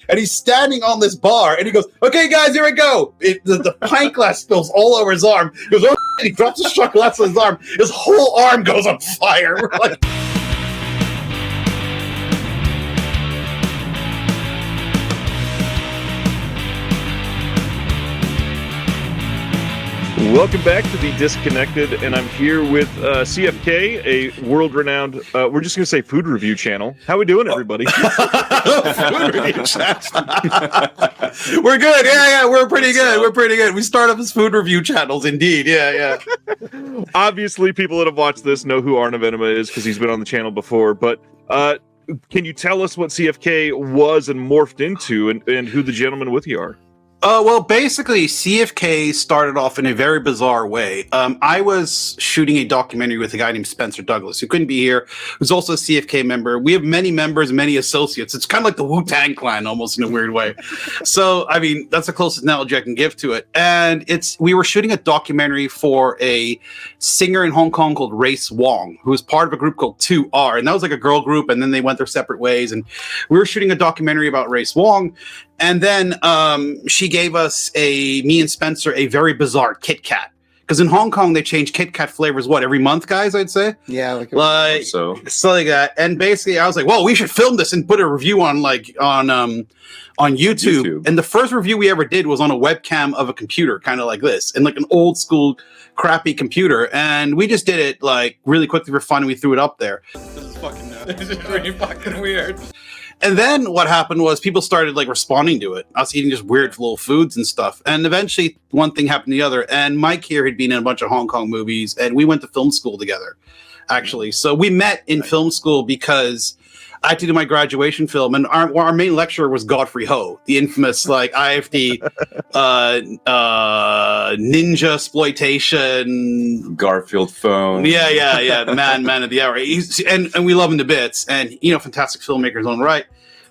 and he's standing on this bar, and he goes, "Okay, guys, here we go." The pint glass spills all over his arm. He goes, "Oh," and he drops the shot glass on his arm. His whole arm goes on fire. We're like, welcome back to The Disconnected, and I'm here with CFK, a world-renowned, we're just going to say food review channel. How we doing, everybody? food review channel. We're good. Yeah, we're pretty good. We're pretty good. We start up as food review channels, indeed. Yeah. Obviously, people that have watched this know who Arne Venema is because he's been on the channel before, but can you tell us what CFK was and morphed into and who the gentlemen with you are? Well, basically, CFK started off in a very bizarre way. I was shooting a documentary with a guy named Spencer Douglas, who couldn't be here, who's also a CFK member. We have many members, many associates. It's kind of like the Wu-Tang clan, almost in a weird way. So, I mean, that's the closest analogy I can give to it. And we were shooting a documentary for a singer in Hong Kong called Race Wong, who was part of a group called 2R. And that was like a girl group, and then they went their separate ways. And we were shooting a documentary about Race Wong. And then she gave us, me and Spencer, a very bizarre Kit Kat. Because in Hong Kong, they change Kit Kat flavors, every month, guys, I'd say? Yeah, like so like that. And basically, I was like, well, we should film this and put a review on YouTube. And the first review we ever did was on a webcam of a computer, kind of like this, and like an old school crappy computer. And we just did it like really quickly for fun, and we threw it up there. This is fucking nuts. This is really fucking weird. And then what happened was people started like responding to it. I was eating just weird little foods and stuff. And eventually one thing happened to the other. And Mike here had been in a bunch of Hong Kong movies, and we went to film school together, actually. So we met in film school because I had to do my graduation film, and our main lecturer was Godfrey Ho, the infamous like IFD ninja exploitation Garfield phone. Yeah, man of the hour. And we love him to bits, and fantastic filmmaker in his own right.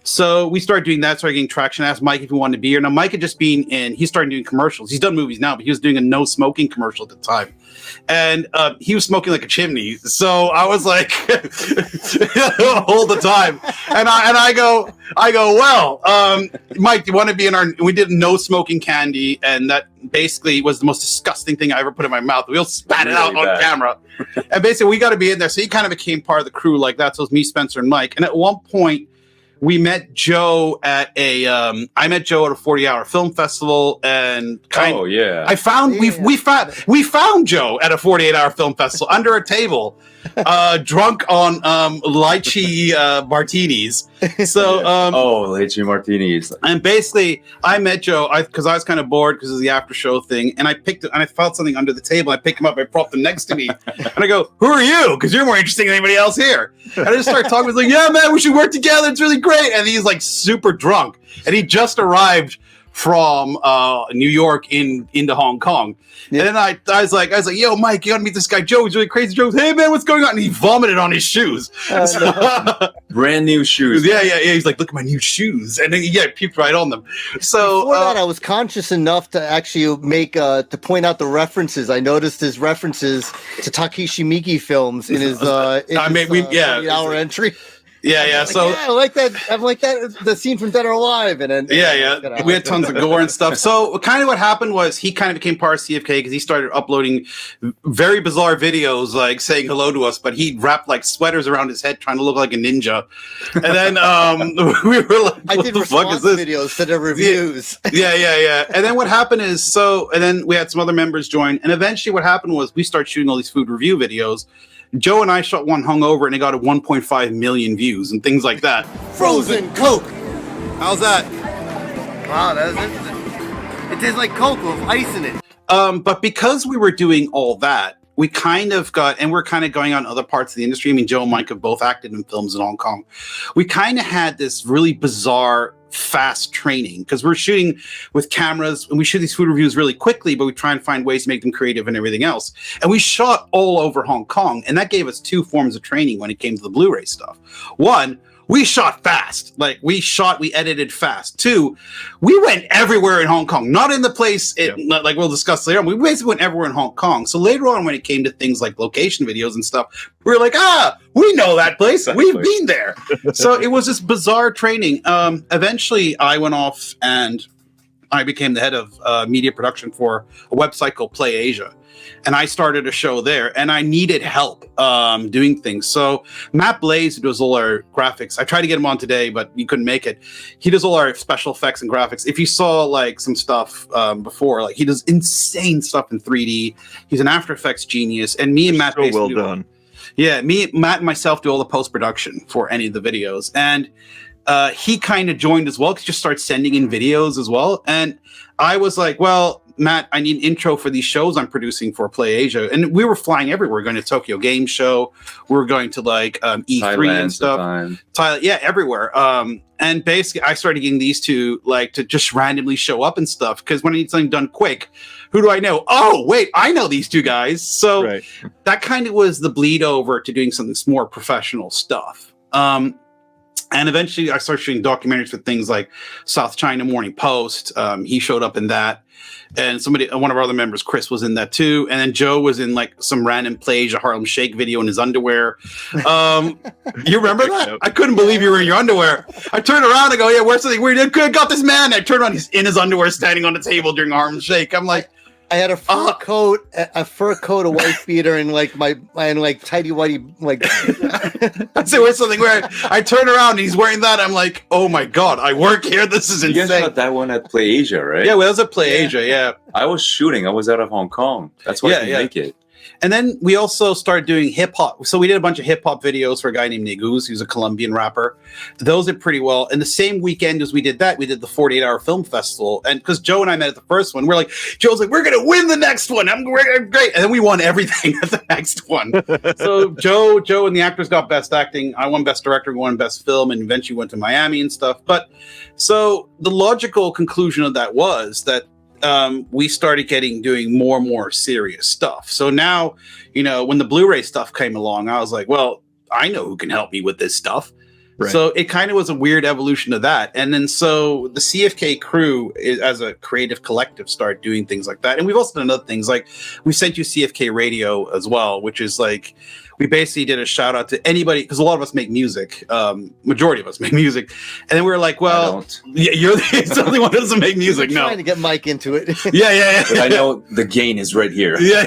So we started doing that, started getting traction. I asked Mike if he wanted to be here. Now Mike had just been he started doing commercials. He's done movies now, but he was doing a no smoking commercial at the time. And he was smoking like a chimney. So I was like, all the time. And I go, well, Mike, do you want to be in we did no smoking candy. And that basically was the most disgusting thing I ever put in my mouth. We all spat it out on camera. And basically we got to be in there. So he kind of became part of the crew like that. So it was me, Spencer, and Mike. And at one point, we met Joe at a 40-hour film festival, and we found Joe at a 48-hour film festival under a table, drunk on lychee martinis. So lychee martinis. And basically, I met Joe because I was kind of bored because of the after show thing, and I picked it and I felt something under the table. I picked him up, I propped him next to me, and I go, "Who are you? Because you're more interesting than anybody else here." And I just started talking. I was like, "Yeah, man, we should work together. It's really great." And he's like super drunk, and he just arrived from New York into Hong Kong. Yeah. And then I was like, "Yo, Mike, you gotta meet this guy Joe. He's really crazy." Joe, "Hey man, what's going on?" And he vomited on his shoes. Brand new shoes. Yeah. He's like, "Look at my new shoes," and then puked right on them. So before that, I was conscious enough to actually to point out the references. I noticed his references to Takeshi Miike films in his hour entry. Yeah. So I like that. I like that. The scene from Dead or Alive, and then we had tons of gore and stuff. So kind of what happened was he kind of became part of CFK because he started uploading very bizarre videos, like saying hello to us, but he wrapped like sweaters around his head, trying to look like a ninja. And then we were like, "I did response videos instead of reviews." Yeah. And then what happened is and then we had some other members join, and eventually what happened was we started shooting all these food review videos. Joe and I shot one hungover, and it got 1.5 million views and things like that. Frozen Coke. How's that? Wow, that's interesting. It tastes like Coke with ice in it. But because we were doing all that, we kind of we're kind of going on other parts of the industry. I mean, Joe and Mike have both acted in films in Hong Kong. We kind of had this really bizarre fast training because we're shooting with cameras and we shoot these food reviews really quickly, but we try and find ways to make them creative and everything else. And we shot all over Hong Kong, and that gave us two forms of training when it came to the Blu-ray stuff. One we shot fast. Like we edited fast. 2, we went everywhere in Hong Kong, not in the place, like we'll discuss later on. We basically went everywhere in Hong Kong. So later on, when it came to things like location videos and stuff, we were like, we know that place. Exactly. We've been there. So it was this bizarre training. Eventually, I went off and I became the head of media production for a website called PlayAsia. And I started a show there, and I needed help doing things. So Matt Blaze, who does all our graphics, I tried to get him on today, but he couldn't make it. He does all our special effects and graphics. If you saw like some stuff before, like he does insane stuff in 3D. He's an After Effects genius, and me and Matt. So well done. Yeah, Matt, and myself do all the post production for any of the videos, and he kind of joined as well. Because just started sending in videos as well, and I was like, well, Matt, I need an intro for these shows I'm producing for PlayAsia. And we were flying everywhere. We were going to Tokyo Game Show. We were going to like E3 Thailand and stuff. Thailand, yeah, everywhere. And basically, I started getting these two like to just randomly show up and stuff. Because when I need something done quick, who do I know? Oh, wait, I know these two guys. So that kind of was the bleed over to doing something more professional stuff. And eventually, I started shooting documentaries for things like South China Morning Post. He showed up in that. And one of our other members, Chris, was in that too. And then Joe was in like some random PlayAsia Harlem Shake video in his underwear. You remember that? I couldn't believe you were in your underwear. I turned around and go, yeah, where's something weird? I got this man. And I turned around, he's in his underwear standing on the table during Harlem Shake. I'm like, I had a fur coat, a wife beater, and like my tidy whitey like. That's it. Where's something where I turn around and he's wearing that. I'm like, oh my god, I work here. This is insane. You guys shot that one at PlayAsia, right? Yeah, well, that was at PlayAsia. Yeah. I was shooting. I was out of Hong Kong. That's why I didn't make it. And then we also started doing hip hop. So we did a bunch of hip hop videos for a guy named Neguz, who's a Colombian rapper. Those did pretty well. And the same weekend as we did that, we did the 48-hour film festival. And because Joe and I met at the first one, we're like, Joe's like, we're going to win the next one. We're great. And then we won everything at the next one. So Joe and the actors got best acting. I won best director, won best film, and eventually went to Miami and stuff. But so the logical conclusion of that was that we started doing more and more serious stuff. So now, when the Blu-ray stuff came along, I was like, well, I know who can help me with this stuff. Right. So it kind of was a weird evolution of that. And then so the CFK crew as a creative collective started doing things like that. And we've also done other things like we sent you CFK Radio as well, which is like, we basically did a shout out to anybody because a lot of us make music. Majority of us make music. And then we were like, well, yeah, you're the only one who doesn't make music. No. Trying to get Mike into it. Yeah. But I know the gain is right here. Yeah.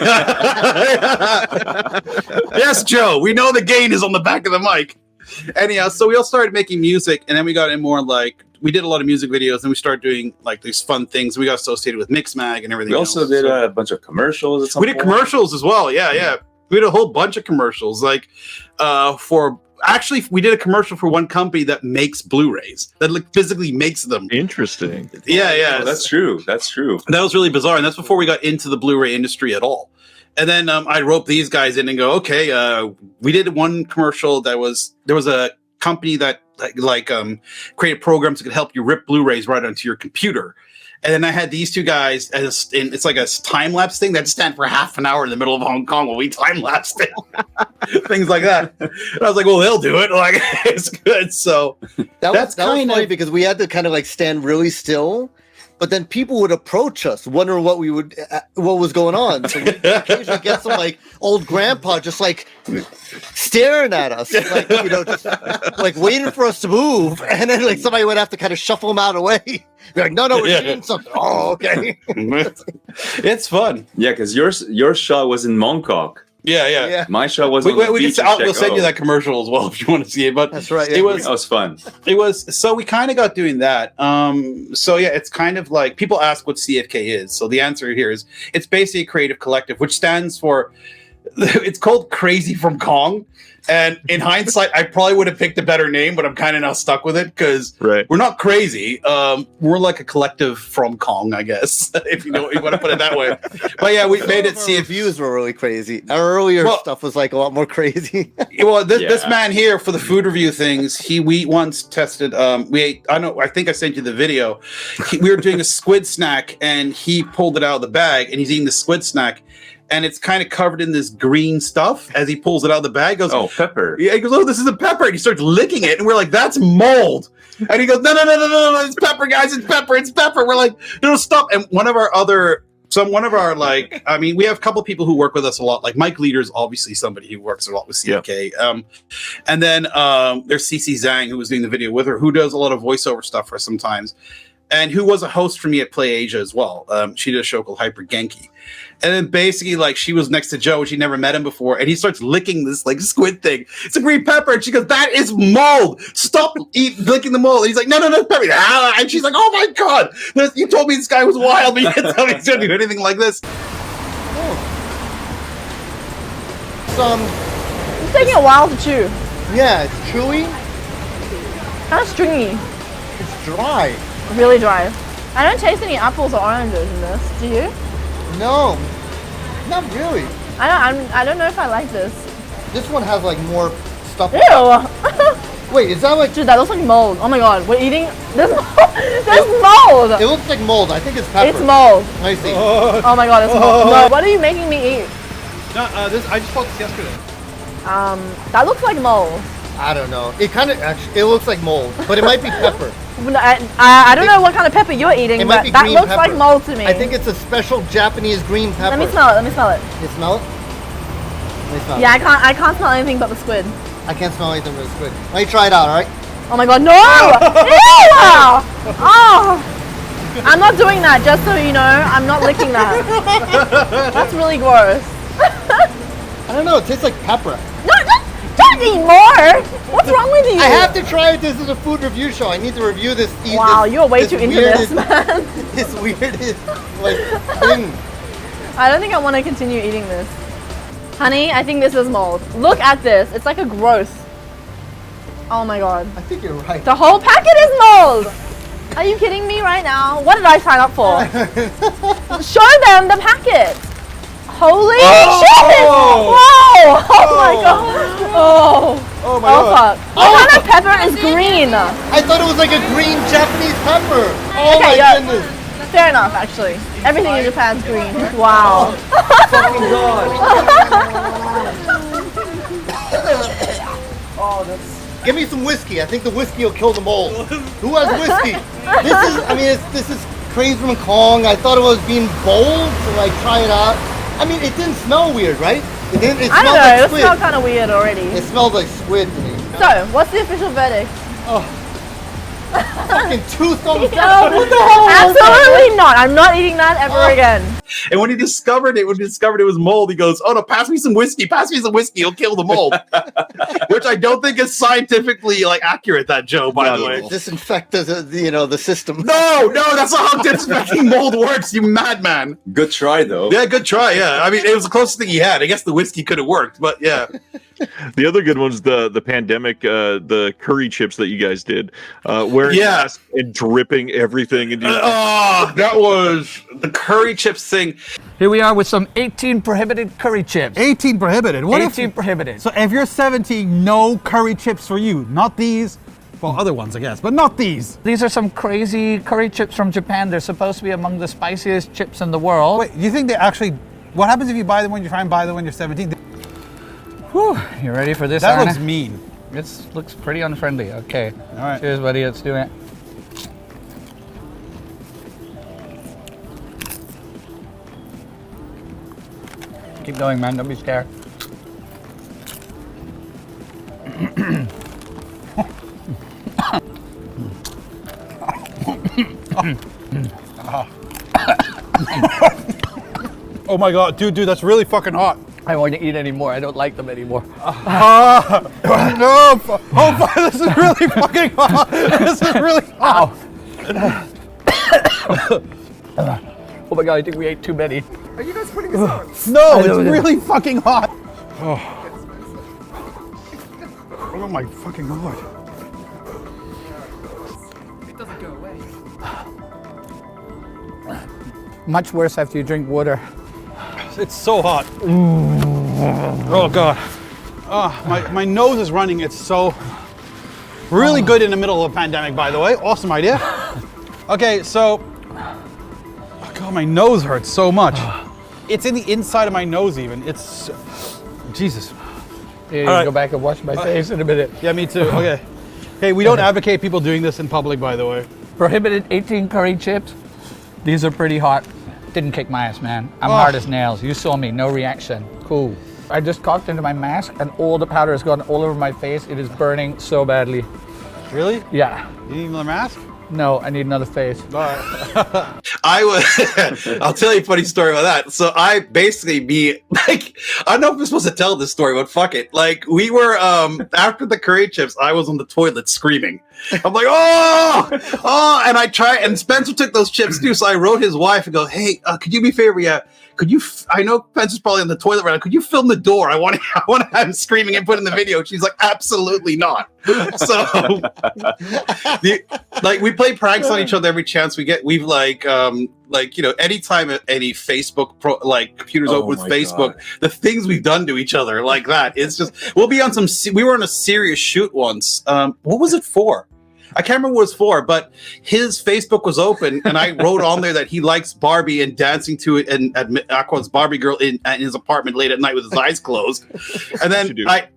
Yes, Joe. We know the gain is on the back of the mic. Anyhow, so we all started making music, and then we got in more like we did a lot of music videos, and we started doing like these fun things. We got associated with Mixmag and everything. We also did a bunch of commercials. At some point. Did commercials as well. Yeah. We did a whole bunch of commercials, like we did a commercial for one company that makes Blu-rays, that like physically makes them. Interesting. Yeah. Oh, that's true. That was really bizarre, and that's before we got into the Blu-ray industry at all. And then I rope these guys in and go, okay, we did one commercial there was a company that created programs that could help you rip Blu-rays right onto your computer. And then I had these two guys, it's like a time-lapse thing that stand for half an hour in the middle of Hong Kong while we time-lapsed it. Things like that. And I was like, well, they'll do it. Like, it's good. So that was funny because we had to kind of like stand really still. But then people would approach us, wondering what was going on. So we occasionally get some like old grandpa just like staring at us, like just like waiting for us to move, and then like somebody would have to kind of shuffle him out of the way. Be like, no, we're doing something. Oh, okay. It's fun. Yeah, because your shot was in Mongkok. Yeah. My shot was on the beach. We'll send you that commercial as well if you want to see it. But that's right. Yeah. That was fun. It was. So we kind of got doing that. So yeah, it's kind of like people ask what CFK is. So the answer here is it's basically a creative collective, which stands for. It's called Crazy from Kong. And in hindsight, I probably would have picked a better name, but I'm kind of now stuck with it because we're not crazy. We're like a collective from Kong, I guess, if you want to put it that way. But yeah, we made it. CF views were really crazy. Our earlier stuff was like a lot more crazy. Well, this man here for the food review things, we once tested. We ate. I think I sent you the video. We were doing a squid snack, and he pulled it out of the bag, and he's eating the squid snack. and it's kind of covered in this green stuff. As he pulls it out of the bag, he goes, Oh, pepper. Yeah, he goes, oh, this is a pepper. And he starts licking it. And we're like, that's mold. And he goes, no, it's pepper, guys. It's pepper. It's pepper. We're like, no, stop. And one of our like, I mean, we have a couple people who work with us a lot. Like Mike Leader is obviously somebody who works a lot with CFK. Yeah. And then there's CC Zhang, who was doing the video with her, who does a lot of voiceover stuff for us sometimes. And who was a host for me at PlayAsia as well. She did a show called Hyper Genki. And then basically, like, she was next to Joe and she never met him before. And he starts licking this, like, squid thing. It's a green pepper. And she goes, that is mold. Stop licking the mold. And he's like, no, pepper. And she's like, oh, my God. You told me this guy was wild, but you didn't tell me he's going to do anything like this. It's taking a while to chew. Yeah, it's chewy. Kind of stringy. It's dry. Really dry. I don't taste any apples or oranges in this. Do you? No, not really. I don't know if I like this. This one has like more stuff. Ew! Wait, is that like? Dude, that looks like mold. Oh my god, we're eating. There's mold. It looks like mold. I think it's pepper. It's mold. I see. Oh my god, it's mold. No, what are you making me eat? No, I just bought this yesterday. That looks like mold. I don't know. It kind of actually. It looks like mold, but it might be pepper. I don't know what kind of pepper you're eating, but that looks like mold to me. I think it's a special Japanese green pepper. Let me smell it. You smell it? Let me smell it. Yeah, I can't smell anything but the squid. I can't smell anything but the squid. Let me try it out, all right? Oh my god, no! Ew! Oh! I'm not doing that, just so you know. I'm not licking that. That's really gross. I don't know. It tastes like pepper. No, don't eat more! What's wrong with you? I have to try it. This is a food review show. I need to review this. Wow, you're way too into this, man. This weirdest like thing. I don't think I want to continue eating this. Honey, I think this is mold. Look at this. It's like a growth. Oh my god. I think you're right. The whole packet is mold! Are you kidding me right now? What did I sign up for? Show them the packet! Holy shit! Whoa! Oh my god! Oh my god. Fuck. What kind of pepper is green? I thought it was like a green Japanese pepper. Oh Okay, my goodness. Fair enough, actually. Everything in Japan's green. Wow. Fucking god. Give me some whiskey. I think the whiskey will kill the mold. Who has whiskey? This is crazy from Kong. I thought it was being bold to like try it out. I mean, it didn't smell weird, right? It I don't know. like It squid. smelled kind of weird already. It smelled like squid to me. So, what's the official verdict? Fucking 2 thumbs No, down. What the hell? absolutely not. I'm not eating that ever again. And when he discovered it was mold, he goes, oh no, pass me some whiskey, it'll kill the mold. Which I don't think is scientifically like accurate, that Joe, by the way. Disinfect the system. No, that's not how disinfecting mold works, you madman. Good try, though. Yeah, good try, yeah. I mean, it was the closest thing he had. I guess the whiskey could have worked, but yeah. The other good one's the pandemic, the curry chips that you guys did, wearing masks and dripping everything. And that was the curry chips thing. Here we are with some 18 prohibited curry chips. 18 prohibited. What 18 prohibited. So if you're 17, no curry chips for you. Not these. Well, other ones, I guess, but not these. These are some crazy curry chips from Japan. They're supposed to be among the spiciest chips in the world. Wait, you think they actually... What happens if you buy them when you try and buy them when you're 17? Whew, you ready for this, That Arne? looks mean. This looks pretty unfriendly. Okay. All right. Cheers, buddy. Let's do it. Keep going, man. Don't be scared. Oh my god, dude, that's really fucking hot. I don't want to eat anymore. I don't like them anymore. No, this is really fucking hot. This is really hot. Oh my god, I think we ate too many. Are you guys putting this on? No, it's really fucking hot. Oh my fucking god. It doesn't go away. Much worse after you drink water. It's so hot. Oh god. My nose is running. It's so really good in the middle of a pandemic, by the way. Awesome idea. Okay, so oh god, my nose hurts so much. It's in the inside of my nose even. It's Jesus. Yeah, All right. go back and wash my face in a minute. Yeah, me too. Okay. Hey, we don't advocate people doing this in public, by the way. Prohibited 18 curry chips. These are pretty hot. Didn't kick my ass, man. I'm hard as nails. You saw me, no reaction. Cool. I just coughed into my mask and all the powder has gone all over my face. It is burning so badly. Really? Yeah. You need another mask? No, I need another face. All right. I'll tell you a funny story about that. So I basically I don't know if I'm supposed to tell this story, but fuck it. Like we were after the curry chips, I was on the toilet screaming. I'm like, oh, and I tried, and Spencer took those chips too. So I wrote his wife and go, hey, could you be a favor? Yeah. Could you? I know Spencer's probably on the toilet right now. Could you film the door? I want to have him screaming and put in the video. She's like, absolutely not. So, we play pranks on each other every chance we get. We've anytime any Facebook computers open with Facebook, the things we've done to each other like that. It's just we'll be on we were on a serious shoot once. What was it for? I can't remember what it was for, but his Facebook was open, and I wrote on there that he likes Barbie and dancing to it and at Aqua's Barbie girl in his apartment late at night with his eyes closed. And then I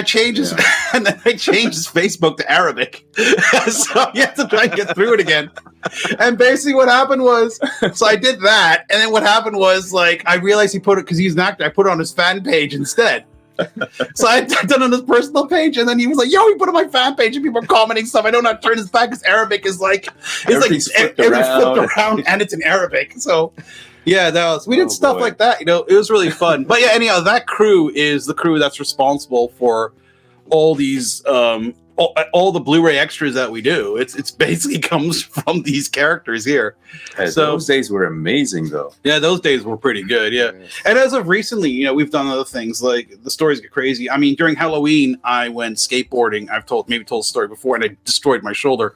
changed his Facebook to Arabic, so you have to try and get through it again. And basically, what happened was, so I did that, and then what happened was, I realized he put it because he's an actor. I put it on his fan page instead. So I done it on his personal page, and then he was like, "Yo, he put it on my fan page, and people are commenting stuff. I don't know how to turn his back because Arabic is everything's flipped around, and it's in Arabic." So, yeah, we did stuff like that. It was really fun. But yeah, anyhow, that crew is the crew that's responsible for all these all the Blu-ray extras that we do. It's basically comes from these characters here. Hey, so those days were amazing, though. Yeah, those days were pretty good. Yeah, and as of recently, we've done other things. Like the stories get crazy. I mean, during Halloween, I went skateboarding. I've told the story before, and I destroyed my shoulder.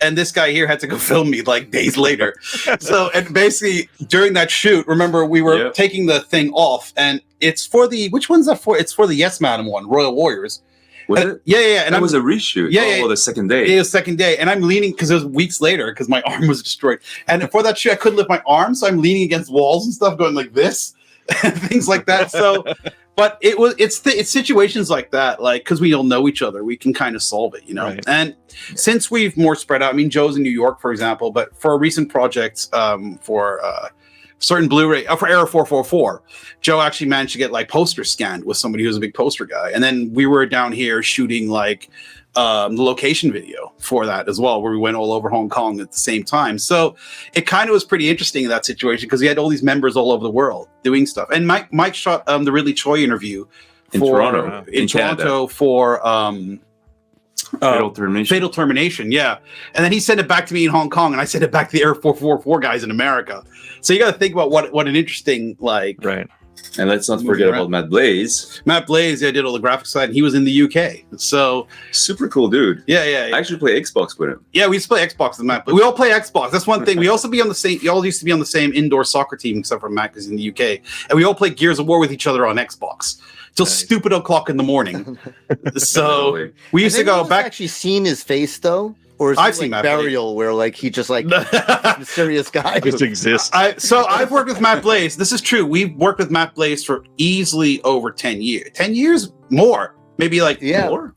And this guy here had to go film me days later. So, and basically during that shoot, remember we were taking the thing off, and it's for which one's that for? It's for the Yes Madam one, Royal Warriors. Was it? Yeah. And that was a reshoot. Yeah. The second day. Yeah, the second day. And I'm leaning because it was weeks later because my arm was destroyed. And for that shoot, I couldn't lift my arm, so I'm leaning against walls and stuff, going like this and things like that. So, but it's situations like that, because we all know each other, we can kind of solve it, Right. And since we've more spread out, I mean, Joe's in New York, for example, but for a recent project for certain Blu-ray for Error 444, Joe actually managed to get posters scanned with somebody who's a big poster guy, and then we were down here shooting the location video for that as well, where we went all over Hong Kong at the same time. So it kind of was pretty interesting in that situation because we had all these members all over the world doing stuff. And Mike shot the Ridley Choi interview in Toronto for Fatal Termination, yeah. And then he sent it back to me in Hong Kong, and I sent it back to the Air 444 guys in America. So you got to think about what an interesting right. And let's not forget about Matt Blaze. Matt Blaze, I did all the graphics side, and he was in the UK. So super cool dude. Yeah. I actually play Xbox with him. Yeah, we used to play Xbox with Matt. We all play Xbox. That's one thing. We also be on the same. We all used to be on the same indoor soccer team, except for Matt, because in the UK, and we all play Gears of War with each other on Xbox till stupid o'clock in the morning. So we used to go back. Actually, seen his face though. Or is I've it seen like Matt Burial, where he just mysterious guy just exists. So I've worked with Matt Blaze. This is true. We've worked with Matt Blaze for easily over 10 years. 10 years more, maybe more.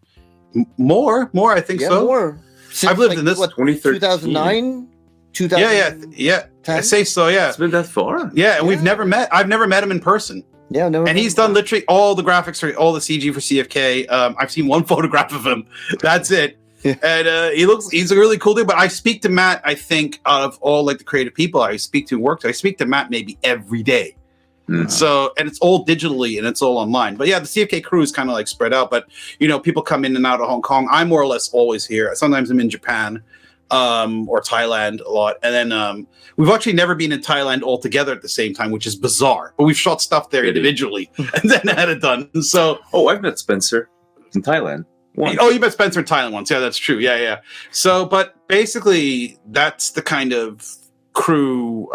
I think so. More. Since I've lived in this 2009. 2000. Yeah. I say so. Yeah, it's been that far. Yeah, and we've never met. I've never met him in person. Yeah, no. And he's done literally all the graphics for all the CG for CFK. I've seen one photograph of him. That's it. And he's a really cool dude. But I speak to Matt, I think, out of all the creative people I speak to work. I speak to Matt maybe every day. Mm-hmm. So, and it's all digitally and it's all online. But yeah, the CFK crew is kind of spread out. But people come in and out of Hong Kong. I'm more or less always here. Sometimes I'm in Japan or Thailand a lot. And then we've actually never been in Thailand all together at the same time, which is bizarre. But we've shot stuff there individually and then had it done. So, I've met Spencer in Thailand. Once. Oh, you met Spencer in Thailand once. Yeah, that's true. Yeah. So, but basically, that's the kind of crew.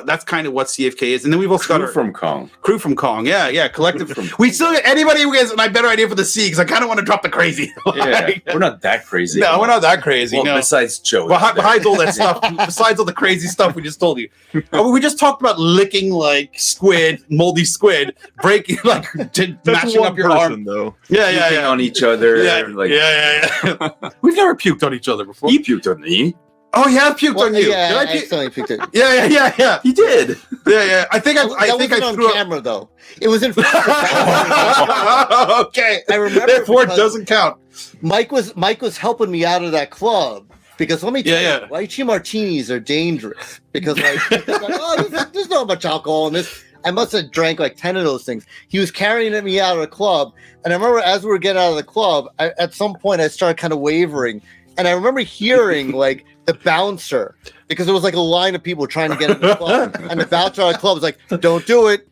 That's kind of what CFK is, and then we've also got Crew our from Kong. crew from Kong. Yeah, collective. Crew from We still anybody who has a better idea for the C because I kind of want to drop the crazy. Yeah, we're not that crazy. No, we're not that crazy. Well, no. besides Joe. Behind all that stuff, besides all the crazy stuff we just told you, we just talked about licking like squid, moldy squid, breaking like That's mashing one up your person, arm. though. Puking on each other. Yeah, like, yeah. We've never puked on each other before. He puked on me. Oh, he has puked on you. Yeah, Did I I puke? accidentally picked it. Yeah. He did. Yeah. I think I wasn't on threw up. camera though. It was in front of the Okay, I remember therefore it because- doesn't count. Mike was helping me out of that club because let me tell you, lychee martinis are dangerous because there's not much alcohol in this. I must have drank like 10 of those things. He was carrying me out of the club, and I remember as we were getting out of the club, at some point I started kind of wavering, and I remember hearing like the bouncer because there was like a line of people trying to get in the club, and the bouncer at the club was like, "Don't do it."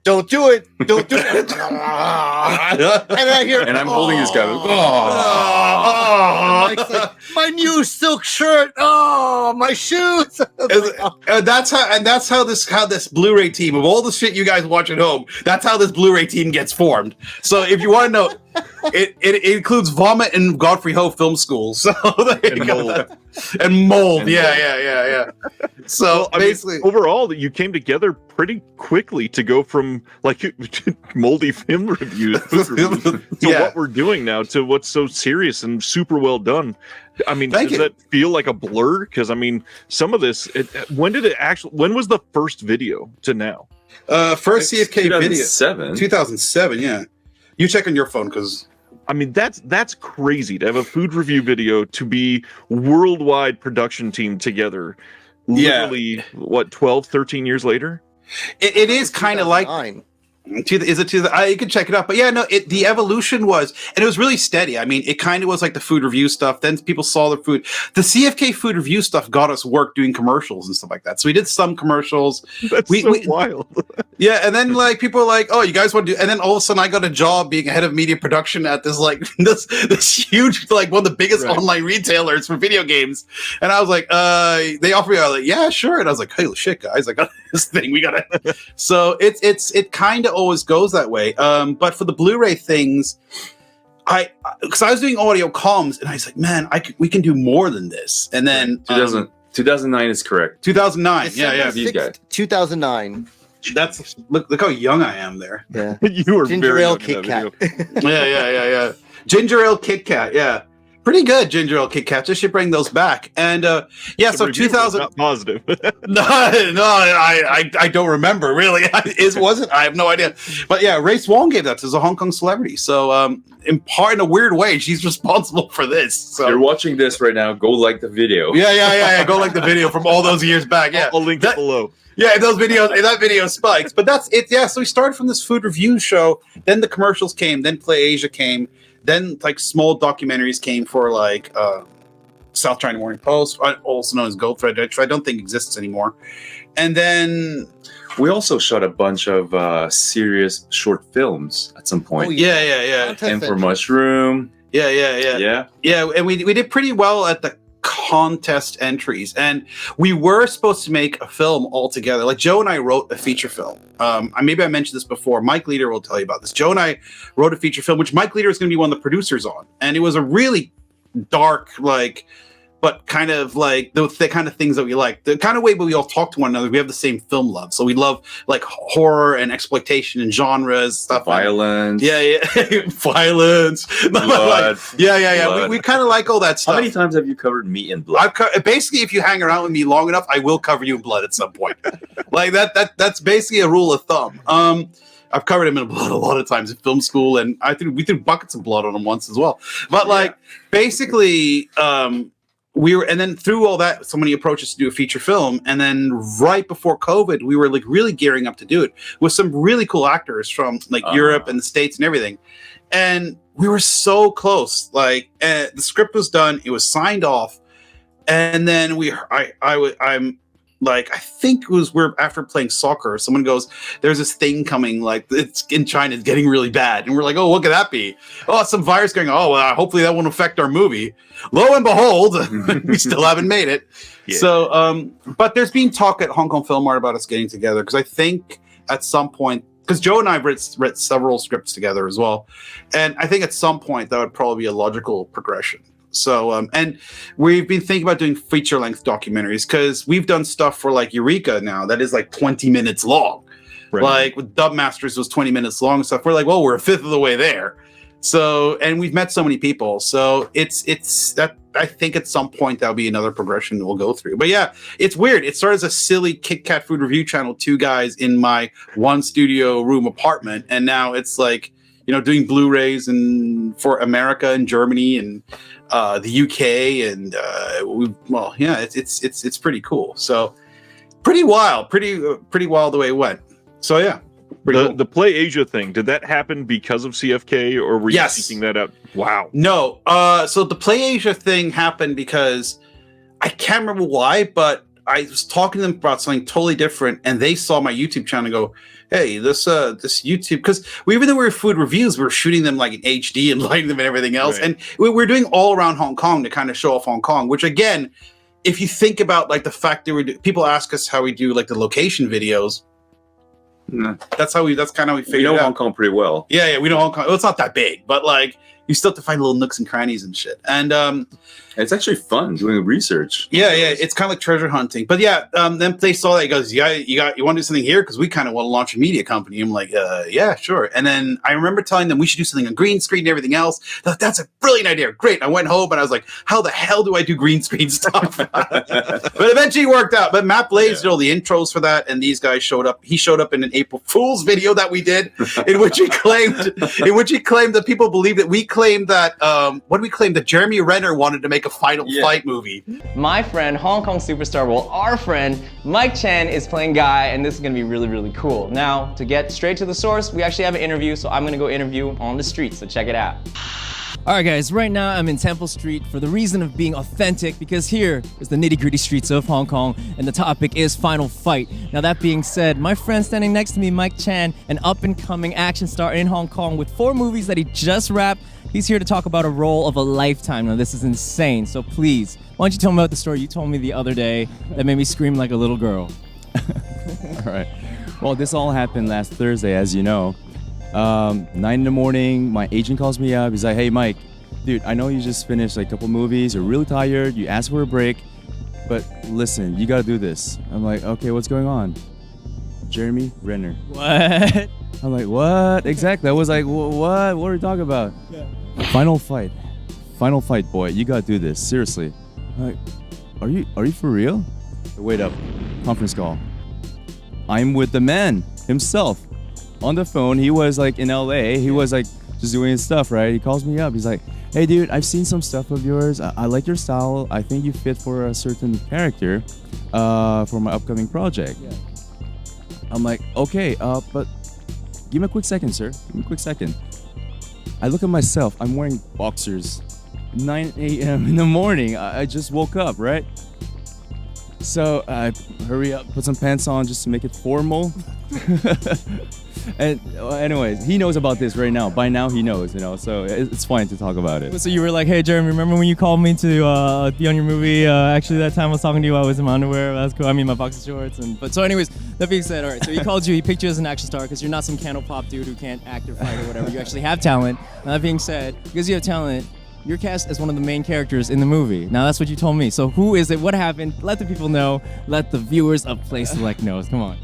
Don't do it. Don't do it. And I hear, And I'm holding this guy. And Mike's like, my new silk shirt. Oh, my shoes. And that's how this Blu-ray team of all the shit you guys watch at home. That's how this Blu-ray team gets formed. So if you want to know, it includes vomit and Godfrey Ho Film School. So there you go. And mold. Yeah. So basically, overall, you came together pretty quickly to go from like moldy film reviews, food reviews to what we're doing now, to what's so serious and super well done. I mean, does that feel like a blur? Because I mean, some of this. When was the first video to now? First CFK 2007. video. 2007. Yeah. You check on your phone because. I mean, that's crazy to have a food review video to be worldwide production team together. Literally, what, 12, 13 years later? It is kind of like. Is it you can check it out, but yeah, no. The evolution was, and it was really steady. I mean, it kind of was like the food review stuff. Then people saw the food. The CFK food review stuff got us work doing commercials and stuff like that. So we did some commercials. That's wild. Yeah, and then like people were like, "Oh, you guys want to do?" And then all of a sudden, I got a job being a head of media production at this like this huge like one of the biggest online retailers for video games. And I was like, they offered me. I was like, "Yeah, sure." And I was like, "Hey, shit, guys, I got this thing. We gotta." So it kind of always goes that way. But for the Blu-ray things, because I was doing audio comms, and I was like, "Man, we can do more than this." And then 2009 is correct. 2009, yeah. These guys. 2009. That's look how young I am there. Yeah, you were Ginger very ale young Kit in that Kat. video. Yeah. Ginger ale Kit Kat, yeah. Pretty good ginger ale Kit Kat. Just should bring those back. And so The review was 2000. not positive. No, I don't remember really. Was it? I have no idea. But yeah, Ray Swan gave that to a Hong Kong celebrity. So in a weird way, she's responsible for this. So If you're watching this right now, go like the video. Yeah. Go like the video from all those years back. Yeah, I'll link it below. Yeah, that video spikes. But that's it. Yeah, so we started from this food review show. Then the commercials came. Then PlayAsia came. Then like small documentaries came for like South China Morning Post, also known as Goldthread, which I don't think exists anymore. And then we also shot a bunch of serious short films at some point. Oh, yeah. And for Mushroom. Yeah. And we did pretty well at the contest entries, and we were supposed to make a film all together. Like Joe and I wrote a feature film. Maybe I mentioned this before. Mike Leader will tell you about this. Joe and I wrote a feature film, which Mike Leader is going to be one of the producers on, and it was a really dark, like, but kind of like the kind of things that we like, the kind of way we all talk to one another. We have the same film love, so we love like horror and exploitation and genres, stuff, violence. Violence, blood. Blood. We kind of like all that stuff. How many times have you covered meat and blood? Basically, if you hang around with me long enough, I will cover you in blood at some point. Like that's basically a rule of thumb. I've covered him in blood a lot of times in film school, and I think we threw buckets of blood on him once as well. But basically, and then through all that, somebody approached us to do a feature film. And then right before COVID, we were like really gearing up to do it with some really cool actors from like Europe and the States and everything. And we were so close. Like the script was done, it was signed off. And then like, I think it was we're after playing soccer, someone goes, there's this thing coming, like it's in China, it's getting really bad. And we're like, oh, what could that be? Oh, some virus going, oh, well, hopefully that won't affect our movie. Lo and behold, we still haven't made it. Yeah. So, but there's been talk at Hong Kong Film Art about us getting together, because I think at some point, because Joe and I have read several scripts together as well. And I think at some point that would probably be a logical progression. So, and we've been thinking about doing feature-length documentaries, because we've done stuff for like Eureka now that is like 20 minutes long. Right. Like with Dub Masters was 20 minutes long and stuff. We're like, well, we're a fifth of the way there. So, and we've met so many people. So it's that, I think at some point that'll be another progression we'll go through. But yeah, it's weird. It started as a silly Kit Kat food review channel, 2 guys in my 1 studio room apartment. And now it's like, you know, doing Blu-rays and for America and Germany and the UK, and it's pretty cool. So pretty wild the way it went. So yeah, the PlayAsia thing, did that happen because of CFK, or were you seeking that out? Wow. No. So the PlayAsia thing happened because I can't remember why, but I was talking to them about something totally different, and they saw my YouTube channel and go, hey, this YouTube, because even though we were food reviews, we were shooting them like in HD and lighting them and everything else. Right. And we're doing all around Hong Kong to kind of show off Hong Kong, which again, if you think about like the fact that people ask us how we do like the location videos. That's kind of how we figured it out. Hong Kong pretty well. Yeah, we know Hong Kong. Well, it's not that big, but like you still have to find little nooks and crannies and shit. And it's actually fun doing research. Yeah, it's kind of like treasure hunting. But yeah, then they saw that. He goes, you want to do something here? Because we kind of want to launch a media company. I'm like, yeah, sure. And then I remember telling them we should do something on green screen and everything else. That's a brilliant idea. Great. I went home and I was like, how the hell do I do green screen stuff? But eventually it worked out. But Matt Blaze did all the intros for that, and these guys showed up. He showed up in an April Fool's video that we did, in which he claimed that people believed that we claimed that what did we claim, that Jeremy Renner wanted to make a Final Fight movie. My friend, Hong Kong superstar, well, our friend Mike Chan is playing Guy, and this is gonna be really, really cool. Now, to get straight to the source, we actually have an interview, so I'm gonna go interview on the streets, so check it out. Alright guys, right now I'm in Temple Street for the reason of being authentic, because here is the nitty-gritty streets of Hong Kong, and the topic is Final Fight. Now that being said, my friend standing next to me, Mike Chan, an up-and-coming action star in Hong Kong with 4 movies that he just wrapped. He's here to talk about a role of a lifetime. Now this is insane, so please, why don't you tell me about the story you told me the other day that made me scream like a little girl. Alright, well this all happened last Thursday, as you know. 9 in the morning, my agent calls me up. He's like, hey Mike, dude, I know you just finished like a couple movies, you're really tired, you asked for a break, but listen, you gotta do this. I'm like, okay, what's going on? Jeremy Renner. What? I'm like, what? Exactly. I was like, what are we talking about? Yeah. Final Fight, boy, you gotta do this, seriously. I'm like, are you for real? Wait up, conference call. I'm with the man himself. On the phone, he was like in LA, he was like just doing his stuff, right? He calls me up, he's like, hey dude, I've seen some stuff of yours, I like your style, I think you fit for a certain character for my upcoming project. Yeah. I'm like, okay, but give me a quick second, sir, give me a quick second. I look at myself, I'm wearing boxers, 9 a.m. in the morning, I just woke up, right? So I hurry up, put some pants on just to make it formal. And anyways, he knows about this right now. By now he knows, you know, so it's fine to talk about it. So you were like, hey Jeremy, remember when you called me to be on your movie? Actually that time I was talking to you, I was in my underwear, that's cool, I mean my boxer shorts. But so anyways, that being said, alright, so he called you, he picked you as an action star because you're not some candle pop dude who can't act or fight or whatever. You actually have talent. And that being said, because you have talent, you're cast as one of the main characters in the movie. Now that's what you told me. So who is it? What happened? Let the people know. Let the viewers of Play Select know. Come on.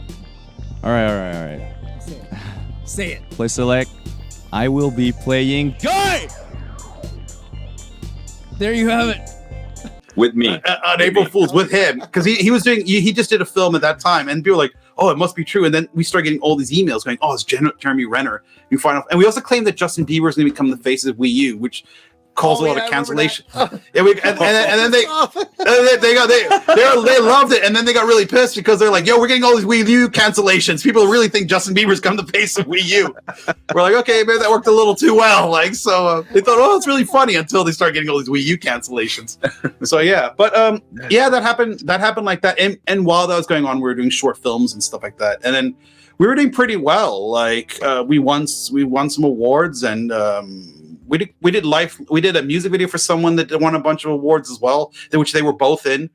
All right. Say it. Play Select. I will be playing Guy. There you have it. With me. On April Fool's with him. Because he was doing, he just did a film at that time. And people were like, oh, it must be true. And then we started getting all these emails going, oh, it's Jeremy Renner. And we also claimed that Justin Bieber is going to become the face of Wii U, which caused a lot of cancellation. And then they loved it, and then they got really pissed because they're like, "Yo, we're getting all these Wii U cancellations. People really think Justin Bieber's come to face of Wii U." We're like, "Okay, maybe that worked a little too well." Like, so they thought, "Oh, it's really funny," until they start getting all these Wii U cancellations. So yeah, but yeah, that happened like that. And while that was going on, we were doing short films and stuff like that, and then we were doing pretty well. Like we won some awards, and we did a music video for someone that won a bunch of awards as well, which they were both in.